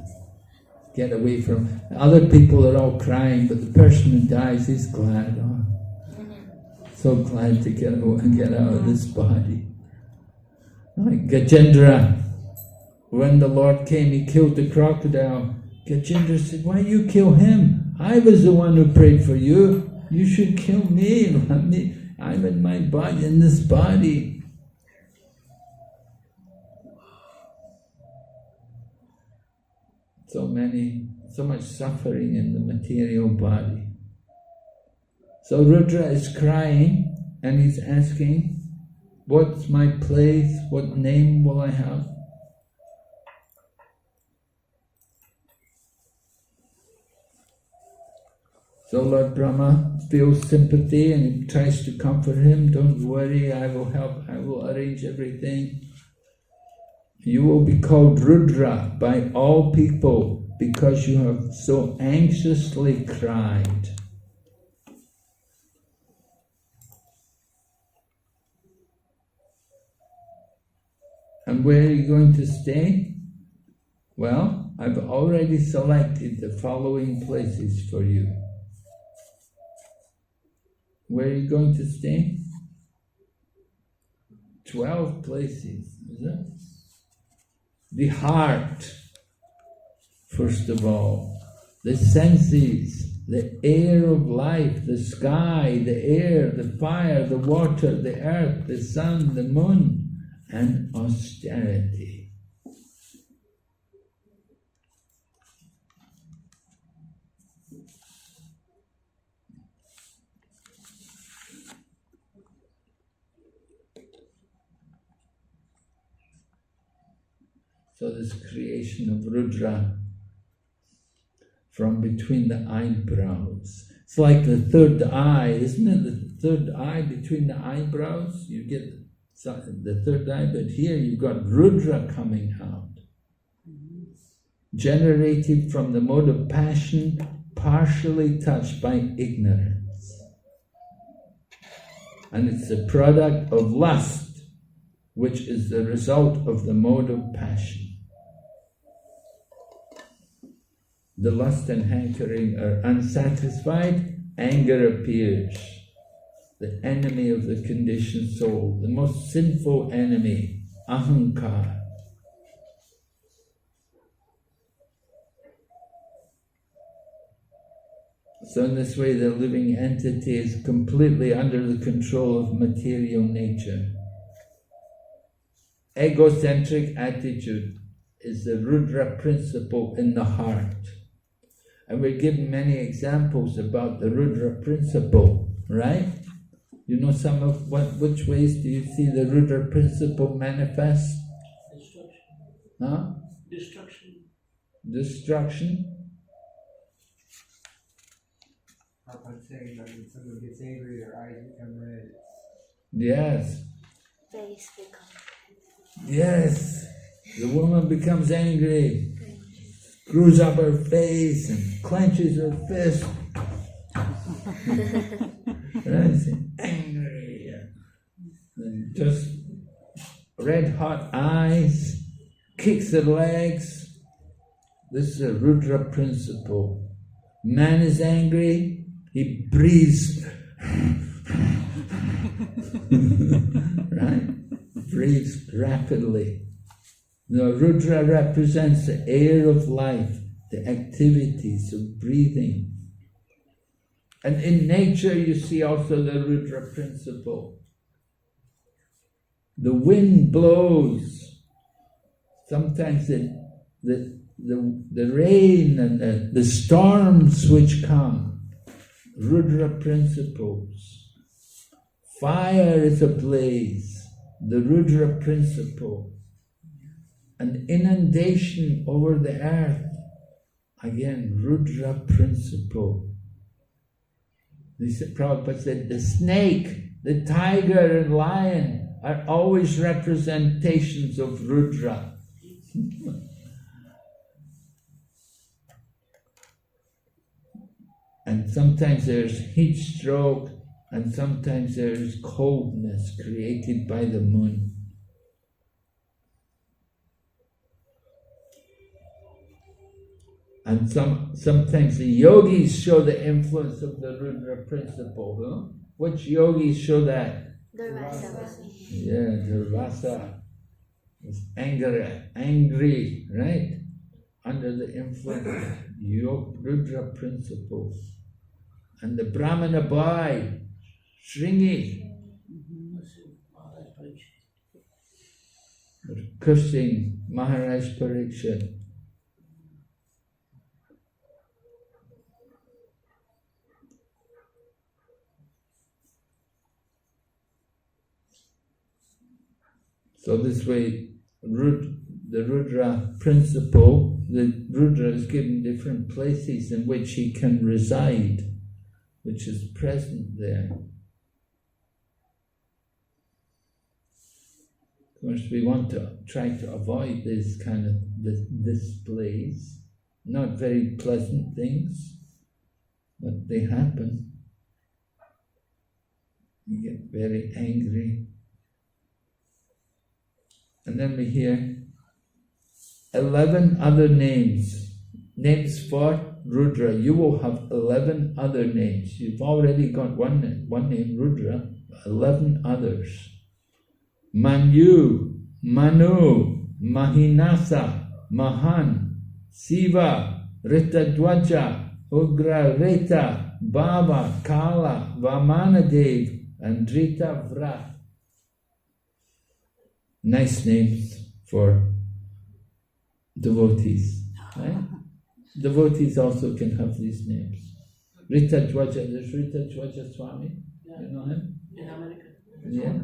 Get away from... Other people are all crying, but the person who dies is glad. Oh, so glad to get out of this body. Like Gajendra, when the Lord came, he killed the crocodile. Gajendra said, why you kill him? I was the one who prayed for you. You should kill me. I'm in my body, in this body. So much suffering in the material body. So Rudra is crying and he's asking, what's my place? What name will I have? So Lord Brahma feels sympathy and he tries to comfort him. Don't worry, I will help, I will arrange everything. You will be called Rudra by all people because you have so anxiously cried. And where are you going to stay? Well, I've already selected the following places for you. Where are you going to stay? 12 places, is it? The heart, first of all. The senses, the air of life, the sky, the air, the fire, the water, the earth, the sun, the moon, and austerity. So this creation of Rudra from between the eyebrows. It's like the third eye, isn't it? The third eye between the eyebrows. You get the third eye, but here you've got Rudra coming out. Generated from the mode of passion, partially touched by ignorance. And it's the product of lust, which is the result of the mode of passion. The lust and hankering are unsatisfied, anger appears. The enemy of the conditioned soul, the most sinful enemy, ahankara. So in this way, the living entity is completely under the control of material nature. Egocentric attitude is the Rudra principle in the heart. And we're given many examples about the Rudra principle, right? You know some of which ways do you see the Rudra principle manifest? Destruction. Huh? Destruction. Destruction? I'm saying that when someone gets angry, their eyes become red. Yes. Face becomes. Yes. The woman becomes angry, screws up her face and clenches her fist. Right? Angry. And just red hot eyes, kicks her legs. This is a Rudra principle. Man is angry, he breathes. Right? Breathes rapidly. The Rudra represents the air of life, the activities of breathing. And in nature you see also the Rudra principle. The wind blows. Sometimes the rain and the storms which come. Rudra principles. Fire is ablaze. The Rudra principle. An inundation over the earth. Again, Rudra principle. Prabhupada said, the snake, the tiger and lion are always representations of Rudra. And sometimes there's heat stroke and sometimes there's coldness created by the moon. And sometimes the yogis show the influence of the Rudra principle. Huh? Which yogis show that? Durvasa. Yeah, Durvasa is angry, right? Under the influence of Rudra principles. And the Brahmana boy, Shringi, cursing Maharaj Parikshit. So this way, the Rudra principle, the Rudra is given different places in which he can reside, which is present there. Of course, we want to try to avoid this kind of displays, not very pleasant things, but they happen. You get very angry. And then we hear 11 other names for Rudra. You will have 11 other names. You've already got one name, Rudra, 11 others. Manu, Manu, Mahinasa, Mahan, Siva, Ritadwaja, Ugra Reta, Baba, Kala, Vamanadev, and Drita Vrat. Nice names for devotees, right? Devotees also can have these names. Rita Dwaja, there's Rita Dwaja Swami, you know him? In America. Yeah.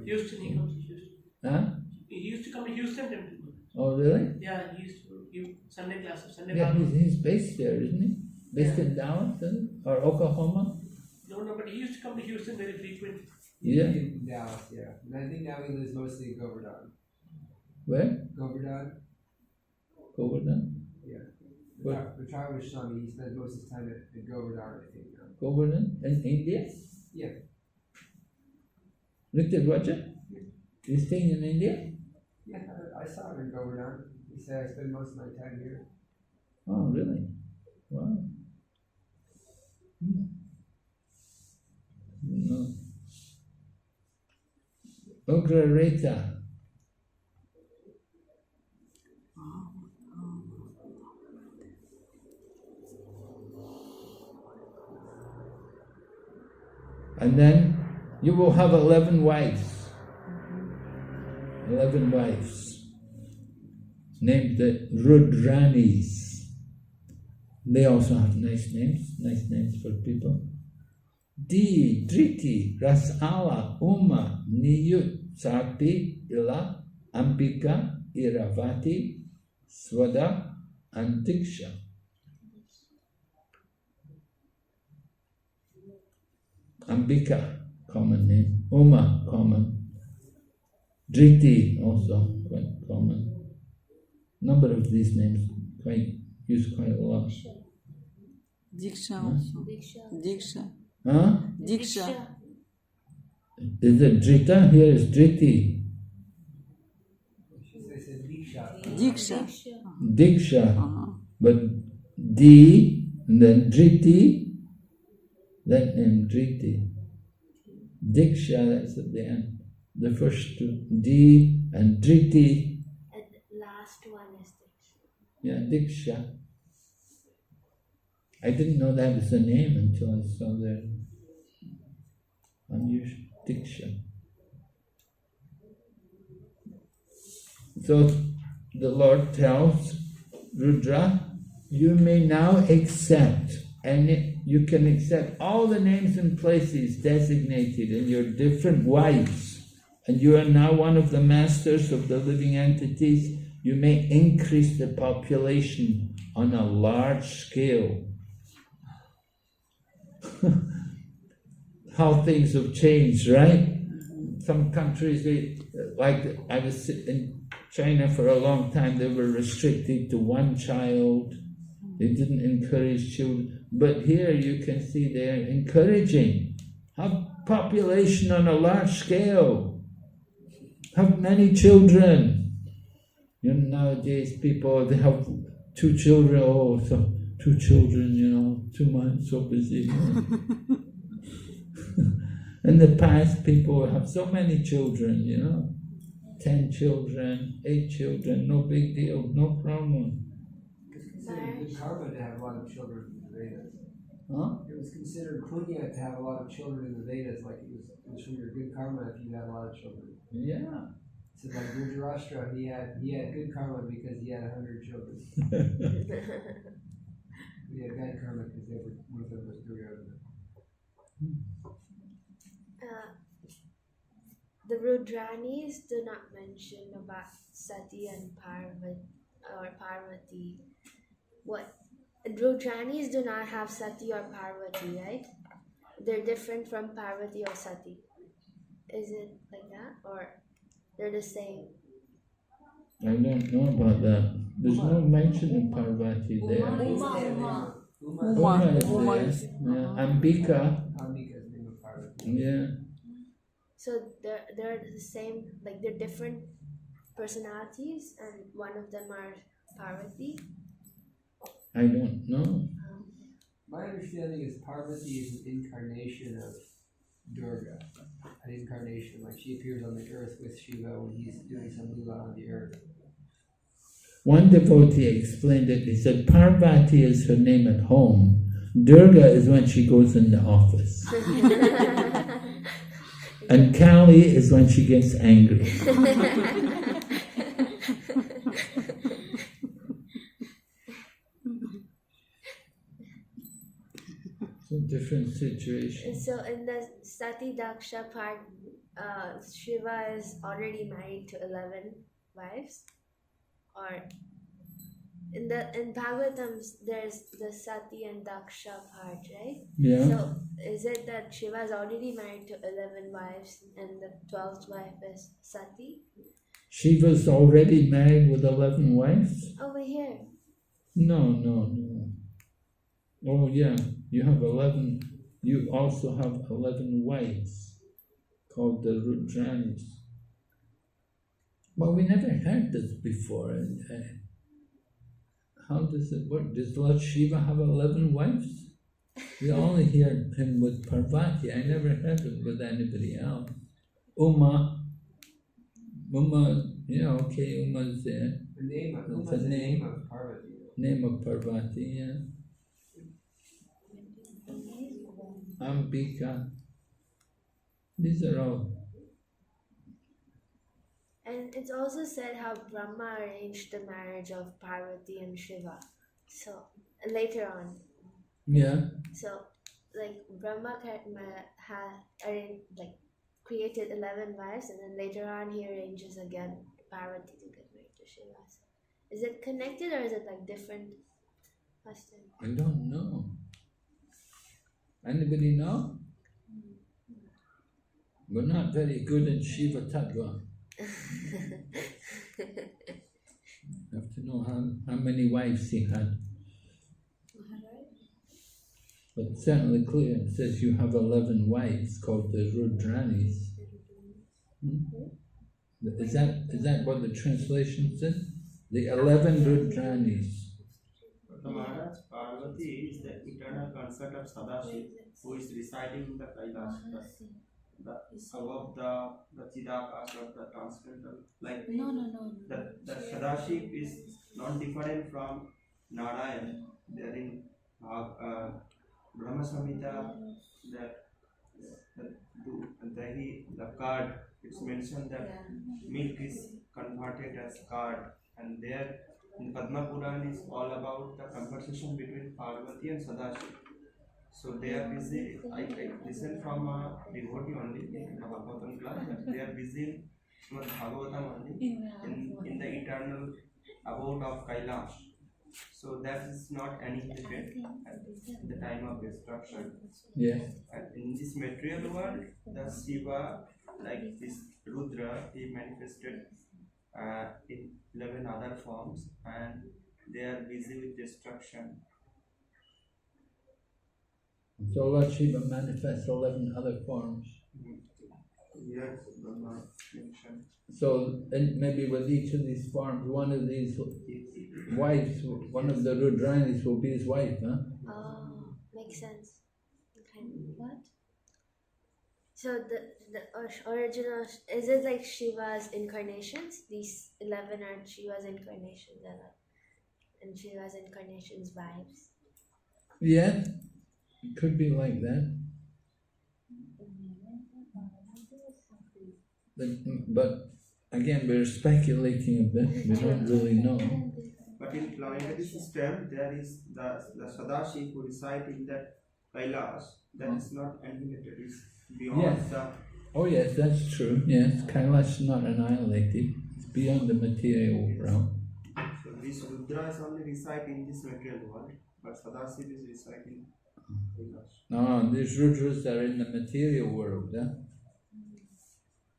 Houston, he comes to Houston. Huh? He used to come to Houston temple. Oh, really? Yeah, he used to give Sunday classes, Sunday Yeah, Bible. he's based there, isn't he? Based Yeah. in Dallas, isn't he? Or Oklahoma? No, but he used to come to Houston very frequently. Yeah. In Dallas, yeah. And I think now he lives mostly in Govardhan. Where? Govardhan? Govardhan? Yeah. What? The Travis Swami, he spends most of his time at Govardhan, I think. Now. Govardhan? In India? Yeah. Richard Roger? You staying in India? Yeah, I saw him in Govardhan. He said I spend most of my time here. Oh, really? Wow. No. Ugrareta. And then you will have 11 wives. 11 wives. Named the Rudranis. They also have nice names for people. Di, Driti, Rasala, Uma, Niyut, Sarpi, Ila, Ambika, Iravati, Swada, and Diksha. Ambika, common name. Uma, common. Driti, also quite common. Number of these names used quite a lot. Diksha also. Diksha. Huh? Diksha. Is it Drita? Here is Driti. They said Diksha. Diksha. Diksha. But D, and then Driti, that name Driti. Diksha, that's at the end. The first two, D and Driti. And the last one is Diksha. Yeah, Diksha. I didn't know that was a name until I saw the unusual Diksha. So the Lord tells Rudra, you may now accept, and you can accept all the names and places designated in your different wives, and you are now one of the masters of the living entities. You may increase the population on a large scale. How things have changed, right? Some countries, like I was in China for a long time, they were restricted to one child. They didn't encourage children. But here you can see they're encouraging. Have population on a large scale. Have many children. You know, nowadays people, they have 2 children. Oh, so 2 children, 2 months, so busy. In the past, people have so many children, 10 children, 8 children, no big deal, no problem. It was considered good karma to have a lot of children in the Vedas. Huh? It was considered punya to have a lot of children in the Vedas, like it was from your good karma if you had a lot of children. Yeah. So like Dhritarashtra, he had good karma because he had 100 children. He had bad karma because one of them was Duryodhana. The Rudranis do not mention about Sati and Parvati. What? Rudranis do not have Sati or Parvati, right? They're different from Parvati or Sati. Is it like that? Or they're the same? I don't know about that. There's no mention of Parvati there. Uma. is Uma. there. Yeah. Ambika. Ambika's name of Parvati. Yeah. So they're the same, like they're different personalities, and one of them are Parvati. I don't know. My understanding is Parvati is an incarnation of Durga. An incarnation, like she appears on the earth with Shiva when he's doing some lila on the earth. One devotee explained it. He said Parvati is her name at home. Durga is when she goes in the office. And Kali is when she gets angry. It's a different situation. So in the Sati Daksha part, Shiva is already married to 11 wives. or in Bhagavatam there's the Sati and Daksha part, right? Yeah. So is it that Shiva is already married to 11 wives and the 12th wife is Sati? Shiva's already married with 11 wives? Over here. No. Oh yeah, you have 11, you also have 11 wives called the Rudranis. Well, we never heard this before. How does it work? Does Lord Shiva have 11 wives? We only hear him with Parvati. I never heard it with anybody else. Uma, yeah, okay, Uma's there. The name of It's Uma is a the name name. of Parvati. Name of Parvati, yeah. Ambika. These are all. And it's also said how Brahma arranged the marriage of Parvati and Shiva. So later on. Yeah. So like Brahma created 11 wives and then later on he arranges again Parvati to get married to Shiva. So, is it connected or is it like different custom? I don't know. Anybody know? We're not very good in Shiva Tattva. Have to know how many wives he had. But it's certainly clear, it says you have 11 wives called the Rudranis. Is that what the translation says? The 11 Rudranis. So Maharaj, Parvati is the eternal consort of Sadashiv, who is residing in the Kailash, above the Chidakash or the transcendental. Like No. the Sadashiv is not different from Narayan. There in Brahma Samhita, the card, it's mentioned that milk is converted as card, and there in Padma Puran is all about the conversation between Parvati and Sadashiv. So they are busy, I listen from a devotee only in the Bhagavatam class, but they are busy in Srimad Bhagavatam only in the eternal abode of Kailash. So that is not annihilated at the time of destruction. Yes. And in this material world, the Shiva, like this Rudra, he manifested in 11 other forms, and they are busy with destruction. So Lord Shiva manifests 11 other forms. Yes, Brahma mentioned. So maybe with each of these forms, one of these wives, one of the Rudranis will be his wife, huh? Oh, makes sense. Okay. What? So the original, is it like Shiva's incarnations? These 11 are Shiva's incarnations and Shiva's incarnations wives. Yeah, it could be like that. But again, we're speculating a bit. We don't really know. But in planetary system, there is the Sadashiv who reside in that Kailash. That is not annihilated. It's beyond Yes. the. Oh yes, that's true. Yes, Kailash is not annihilated. It's beyond the material realm. So this Rudra is only reside in this material world, but Sadashiv is reside in Kailash. No, these Rudras are in the material world. Huh?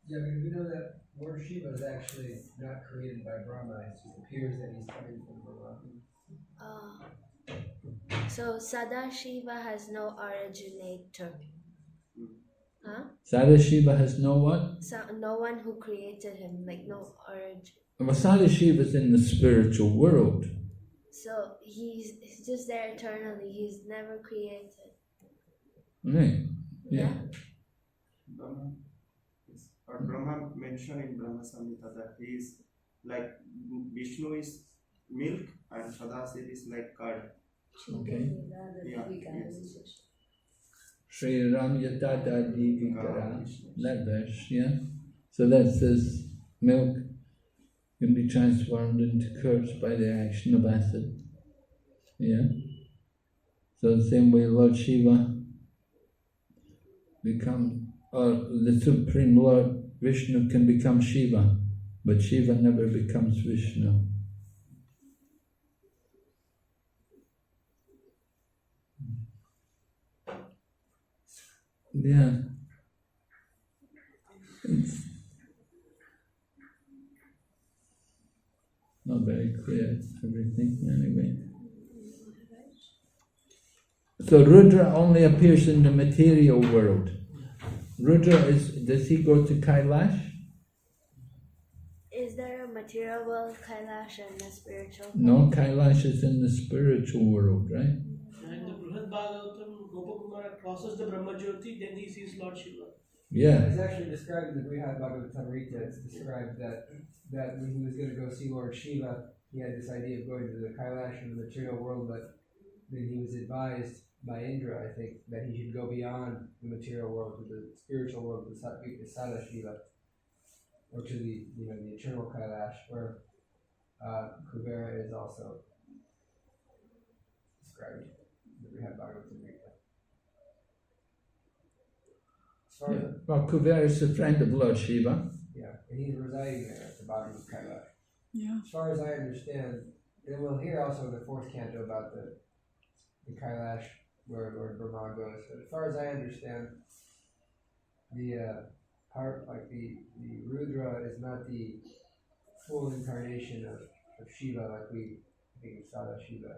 Yeah, but we know that Lord Shiva is actually not created by Brahma. It appears that he's coming from Brahma. So Sadashiva has no originator. Huh? Sadashiva has no what? So no one who created him, like no origin. Well, Sadashiva is in the spiritual world. So he's just there eternally. He's never created. Right. Yeah. Brahma. Yes. But Brahma mentioned in Brahma Samhita that he is like Vishnu is milk and Sadashiv is like curd. Okay. Yeah. Yes. Sri Ram Yatata Divikara. That verse, yeah. So that says milk can be transformed into curds by the action of acid. Yeah. So the same way Lord Shiva the Supreme Lord Vishnu can become Shiva, but Shiva never becomes Vishnu. Yeah. It's not very clear, everything, anyway. So Rudra only appears in the material world. Rudra does he go to Kailash? Is there a material world, Kailash, and a spiritual world? No, Kailash is in the spiritual world, right? And the Brihad Bhagavatam, Gopakumara crosses the Brahmajyoti, then he sees Lord Shiva. Yeah. It's actually described in the Vaibhava. It's described that when he was going to go see Lord Shiva, he had this idea of going to the Kailash in the material world, but then he was advised by Indra, I think, that he should go beyond the material world to the spiritual world, the Sada Shiva, or to the the eternal Kailash, where Kubera is also described in the Vaibhava. Yeah. Well, Kubera is a friend of Lord Shiva. Yeah, and he's residing there at the bottom of Kailash. Yeah. As far as I understand, and we'll hear also in the fourth canto about the Kailash where Lord Brahma goes. But as far as I understand, the Rudra is not the full incarnation of Shiva like we think of Sada Shiva.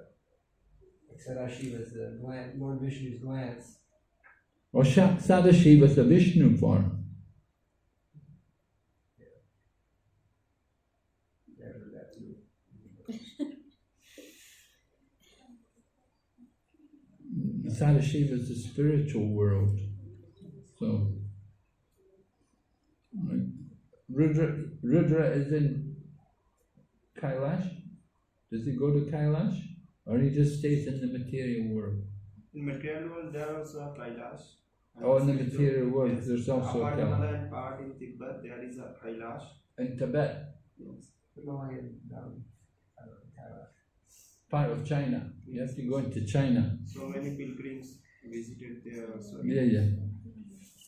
Like Sada Shiva is the Lord Vishnu's glance. Or Sada Shiva is a Vishnu form. Yeah, I heard that too. Sada Shiva is the spiritual world. So, Rudra is in Kailash. Does he go to Kailash? Or he just stays in the material world? In material world, there are also a Kailash. Oh, in the material world, yes. there's also a Apart Kailash. and part in Tibet, there is a Kailash. In Tibet, Yes. Himalayan Kailash. part of China. You have to go into China. So many pilgrims visited there also. Yeah.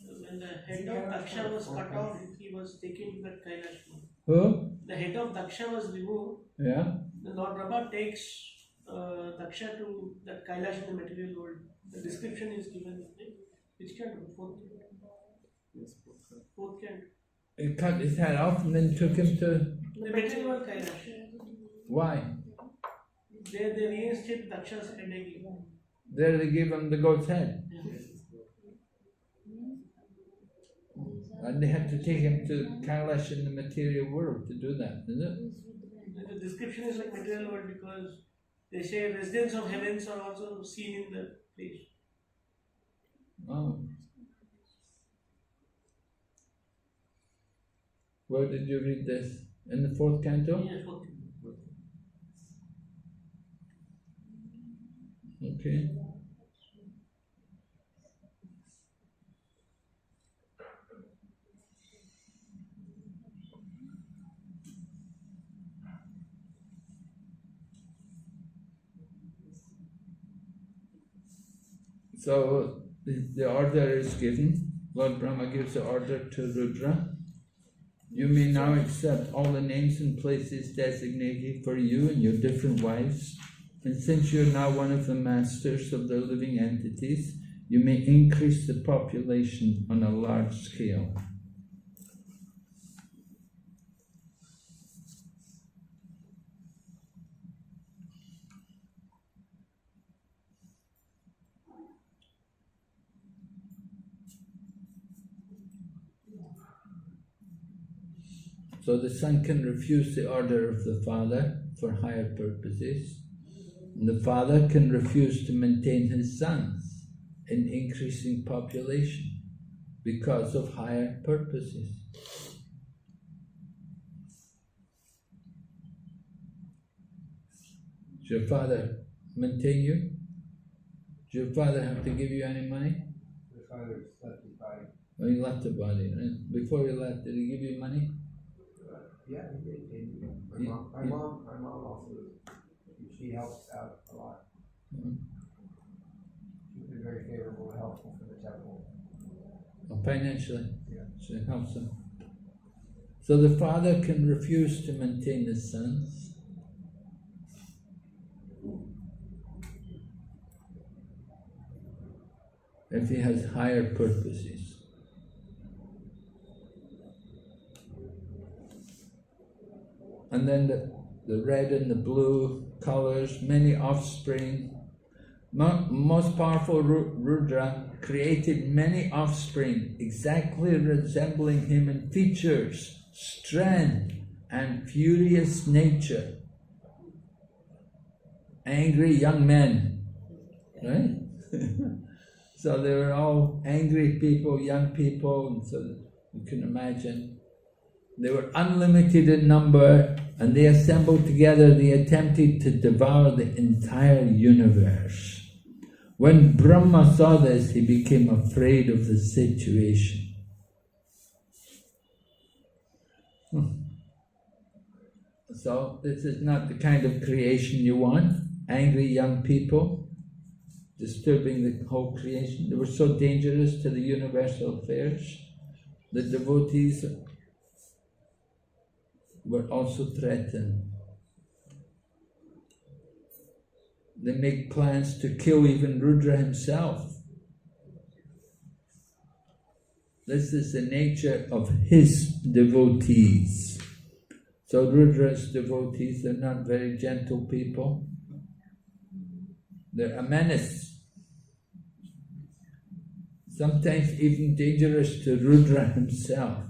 When the head of Daksha was cut off, he was taken to that Kailash. Who? The head of Daksha was removed. Yeah. The Lord Brahma takes Daksha to that Kailash in the material world. The description is given. Which canto? Fourth canto. He cut his head off and then took him to... The material world Kailash. Why? There they reinstate Daksha's head again. There they gave him the goat's head. And they had to take him to Kailash in the material world to do that, isn't it? The description is like material world because they say residents of heavens are also seen in the place. Oh. Where did you read this? In the fourth canto? Yeah, fourth. Okay. So the order is given. Lord Brahma gives the order to Rudra. You may now accept all the names and places designated for you and your different wives. And since you're now one of the masters of the living entities, you may increase the population on a large scale. So the son can refuse the order of the father for higher purposes. And the father can refuse to maintain his sons in increasing population because of higher purposes. Does your father maintain you? Does your father have to give you any money? The father left his body. Oh, he left the body, right? Before he left, did he give you money? Yeah, he did. My mom also. She helps out a lot. Mm-hmm. She's been very favorable and helpful for the temple. Well, financially, Yeah. so it helps him. So the father can refuse to maintain his sons. if he has higher purposes. And then the red and the blue colors, many offspring. Most powerful Rudra created many offspring exactly resembling him in features, strength and furious nature. Angry young men, right? So they were all angry people, young people, and so you can imagine. They were unlimited in number, and they assembled together, they attempted to devour the entire universe. When Brahma saw this, he became afraid of the situation. So this is not the kind of creation you want. Angry young people disturbing the whole creation. They were so dangerous to the universal affairs. The devotees were also threatened. They make plans to kill even Rudra himself. This is the nature of his devotees. So Rudra's devotees, they're not very gentle people. They're a menace. Sometimes even dangerous to Rudra himself.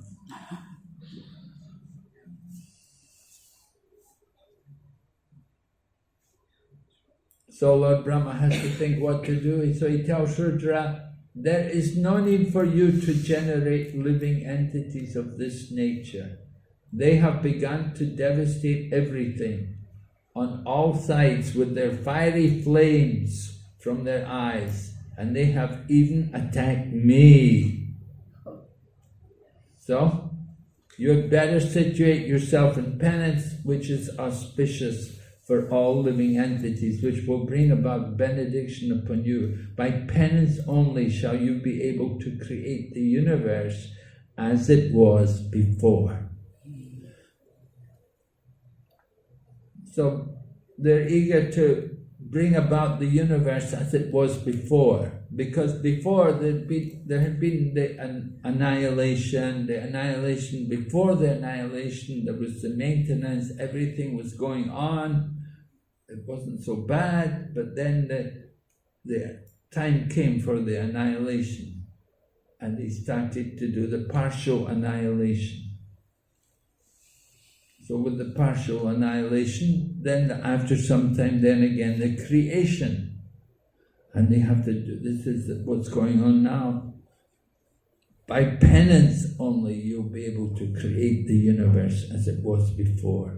So Lord Brahma has to think what to do. So he tells Rudra, there is no need for you to generate living entities of this nature. They have begun to devastate everything on all sides with their fiery flames from their eyes, and they have even attacked me. So, you had better situate yourself in penance, which is auspicious for all living entities, which will bring about benediction upon you. By penance only shall you be able to create the universe as it was before. So they're eager to bring about the universe as it was before, because before there had been the annihilation, before the annihilation there was the maintenance, everything was going on. It wasn't so bad, but then the time came for the annihilation, and they started to do the partial annihilation. So with the partial annihilation, then after some time, then again the creation. And they have to do, this is what's going on now. By penance only, you'll be able to create the universe as it was before.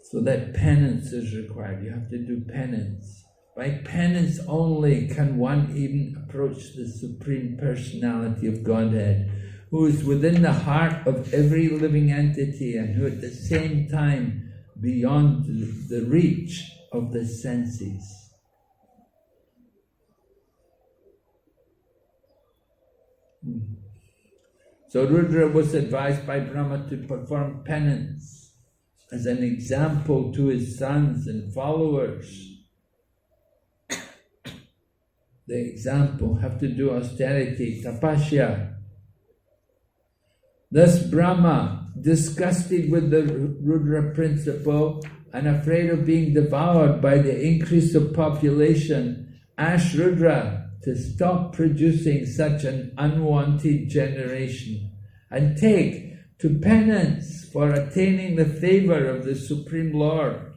So that penance is required. You have to do penance. By penance only can one even approach the Supreme Personality of Godhead, who is within the heart of every living entity and who at the same time beyond the reach of the senses. So Rudra was advised by Brahma to perform penance as an example to his sons and followers. The example have to do austerity, tapasya. Thus Brahma, disgusted with the Rudra principle and afraid of being devoured by the increase of population, asked Rudra to stop producing such an unwanted generation and take to penance for attaining the favor of the Supreme Lord.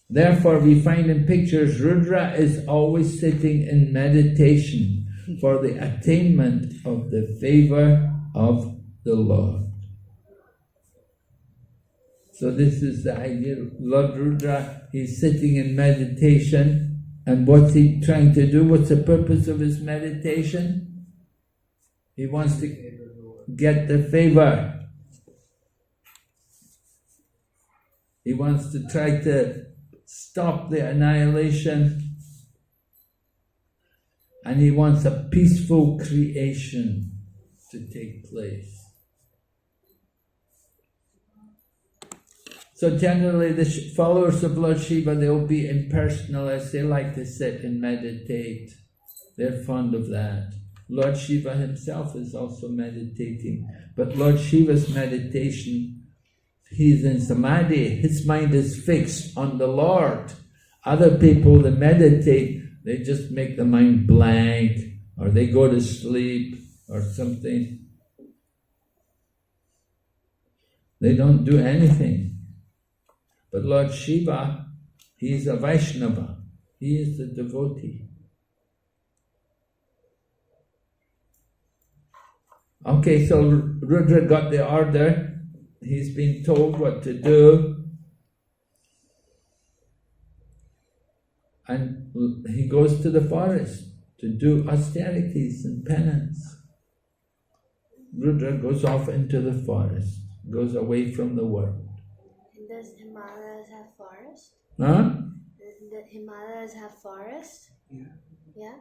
Therefore, we find in pictures Rudra is always sitting in meditation for the attainment of the favor of the Lord. So this is the idea. Lord Rudra, he's sitting in meditation, and what's he trying to do? What's the purpose of his meditation? He wants to get the favor. He wants to try to stop the annihilation, and he wants a peaceful creation to take place. So generally the followers of Lord Shiva, they will be impersonalists. They like to sit and meditate. They're fond of that. Lord Shiva himself is also meditating. But Lord Shiva's meditation, he's in samadhi. His mind is fixed on the Lord. Other people that meditate, they just make the mind blank, or they go to sleep, or something. They don't do anything. But Lord Shiva, he is a Vaishnava. He is the devotee. Okay, so Rudra got the order. He's been told what to do. And he goes to the forest to do austerities and penance. Rudra goes off into the forest, goes away from the world. Does Himalayas have forest? Huh? The Himalayas have forest? Yeah. Yeah?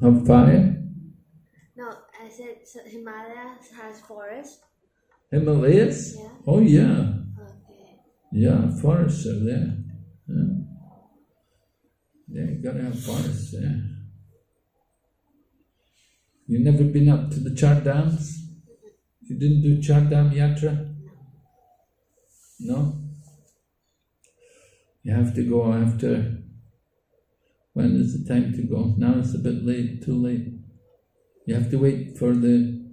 Have fire? No, I said so Himalayas has forest. Himalayas? Yeah. Oh yeah. Okay. Yeah, forests are there. Yeah, you gotta have forests there. You never been up to the Char Dhams? You didn't do Char Dham Yatra? No? You have to go after. When is the time to go? Now it's a bit late, too late. You have to wait for the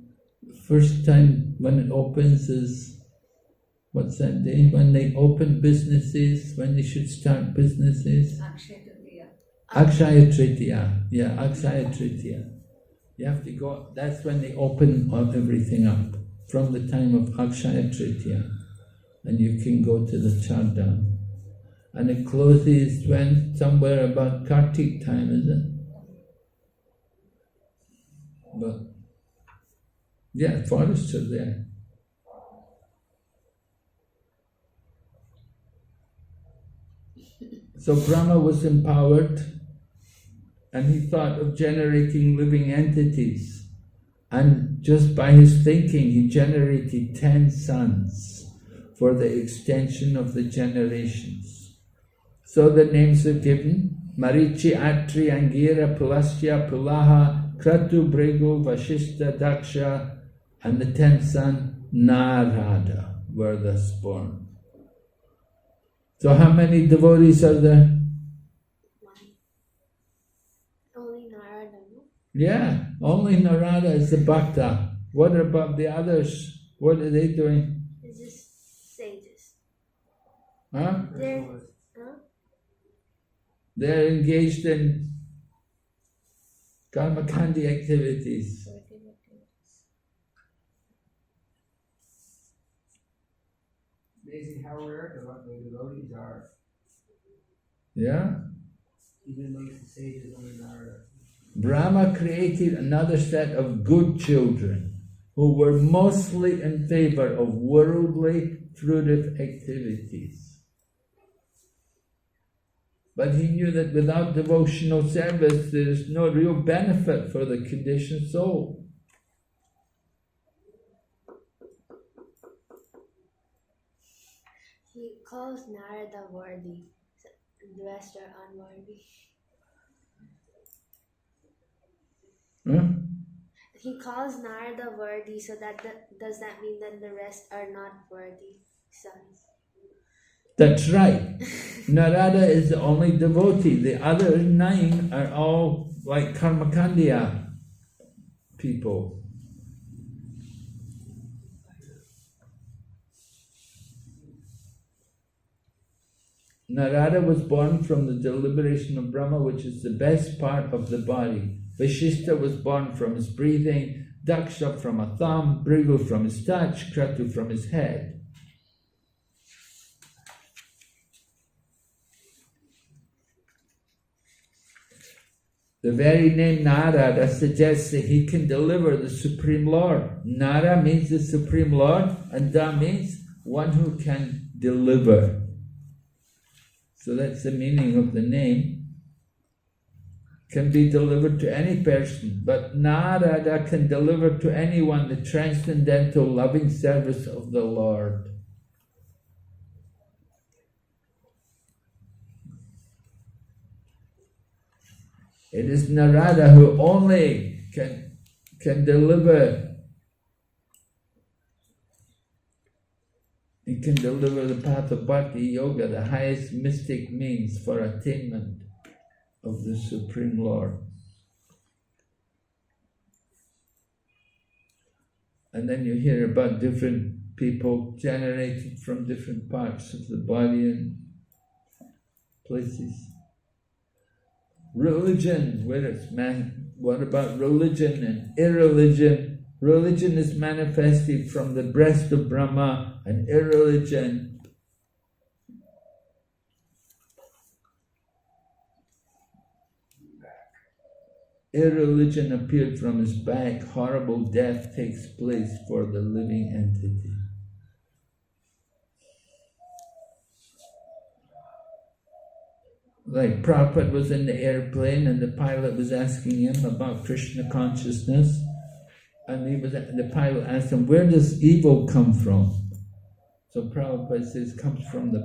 first time when it opens is, what's that day? When they open businesses, when they should start businesses? Akshaya Tritiya. Yeah, Akshaya Tritiya. You have to go, that's when they open everything up, from the time of Akshaya Tritiya. And you can go to the Char Dham. And it closes when? Somewhere about Kartik time, is it? But, yeah, forests are there. So Brahma was empowered, and he thought of generating living entities. And just by his thinking, he generated 10 sons for the extension of the generations. So the names are given: Marichi, Atri, Angira, Pulasya, Pulaha, Kratu, Brigu, Vashishta, Daksha, and the 10th son, Narada, were thus born. So how many devotees are there? Only Narada, no? Yeah, only Narada is the bhakta. What about the others? What are they doing? It's just sages. Huh? Huh? They're engaged in karmakandi activities. Amazing how rare the devotees are. Yeah? Even amongst the sages, only Narada. Brahma created another set of good children who were mostly in favor of worldly, fruitive activities. But he knew that without devotional service, there is no real benefit for the conditioned soul. He calls Narada worthy, so the rest are unworthy. He calls Narada worthy, so does that mean that the rest are not worthy sons? That's right. Narada is the only devotee. The other 9 are all like karmakandiya people. Narada was born from the deliberation of Brahma, which is the best part of the body. Vashishta was born from his breathing, Daksha from a thumb, Brigu from his touch, Kratu from his head. The very name Narada suggests that he can deliver the Supreme Lord. Nara means the Supreme Lord, and Da means one who can deliver. So that's the meaning of the name. Can be delivered to any person, but Narada can deliver to anyone the transcendental loving service of the Lord. It is Narada who only can deliver. He can deliver the path of Bhakti Yoga, the highest mystic means for attainment of the Supreme Lord. And then you hear about different people generated from different parts of the body and places. Religion, where it's what about religion and irreligion? Religion is manifested from the breast of Brahma, and irreligion appeared from his back. Horrible death takes place for the living entity. Like Prabhupada was in the airplane and the pilot was asking him about Krishna consciousness, and the pilot asked him, where does evil come from? So Prabhupada says, it comes from the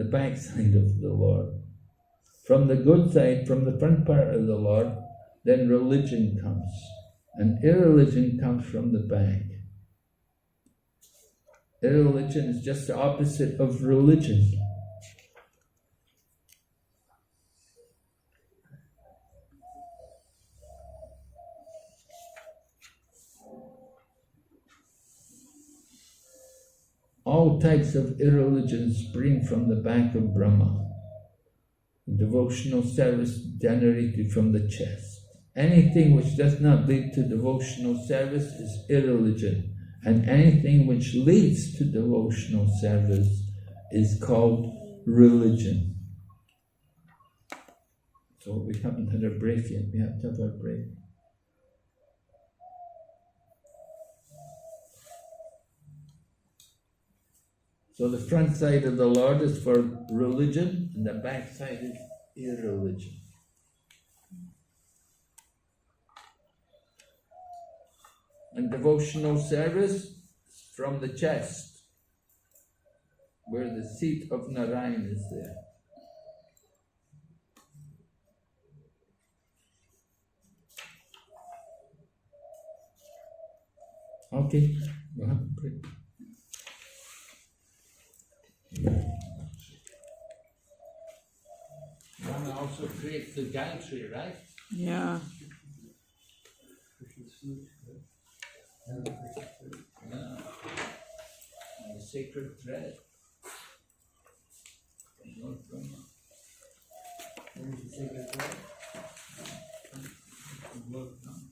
backside of the Lord. From the good side, from the front part of the Lord, then religion comes. And irreligion comes from the back. Irreligion is just the opposite of religion. All types of irreligion spring from the back of Brahma. Devotional service generated from the chest. Anything which does not lead to devotional service is irreligion, and anything which leads to devotional service is called religion. So we haven't had our break yet. We have to have our break. So the front side of the Lord is for religion, and the back side is irreligion. And devotional service from the chest, where the seat of Narayan is there. Okay, we'll have a break. Brahma also creates the Gayatri, right? Yeah. Yeah. And the sacred thread from Lord Brahma. Where is the sacred thread? From Lord Brahma.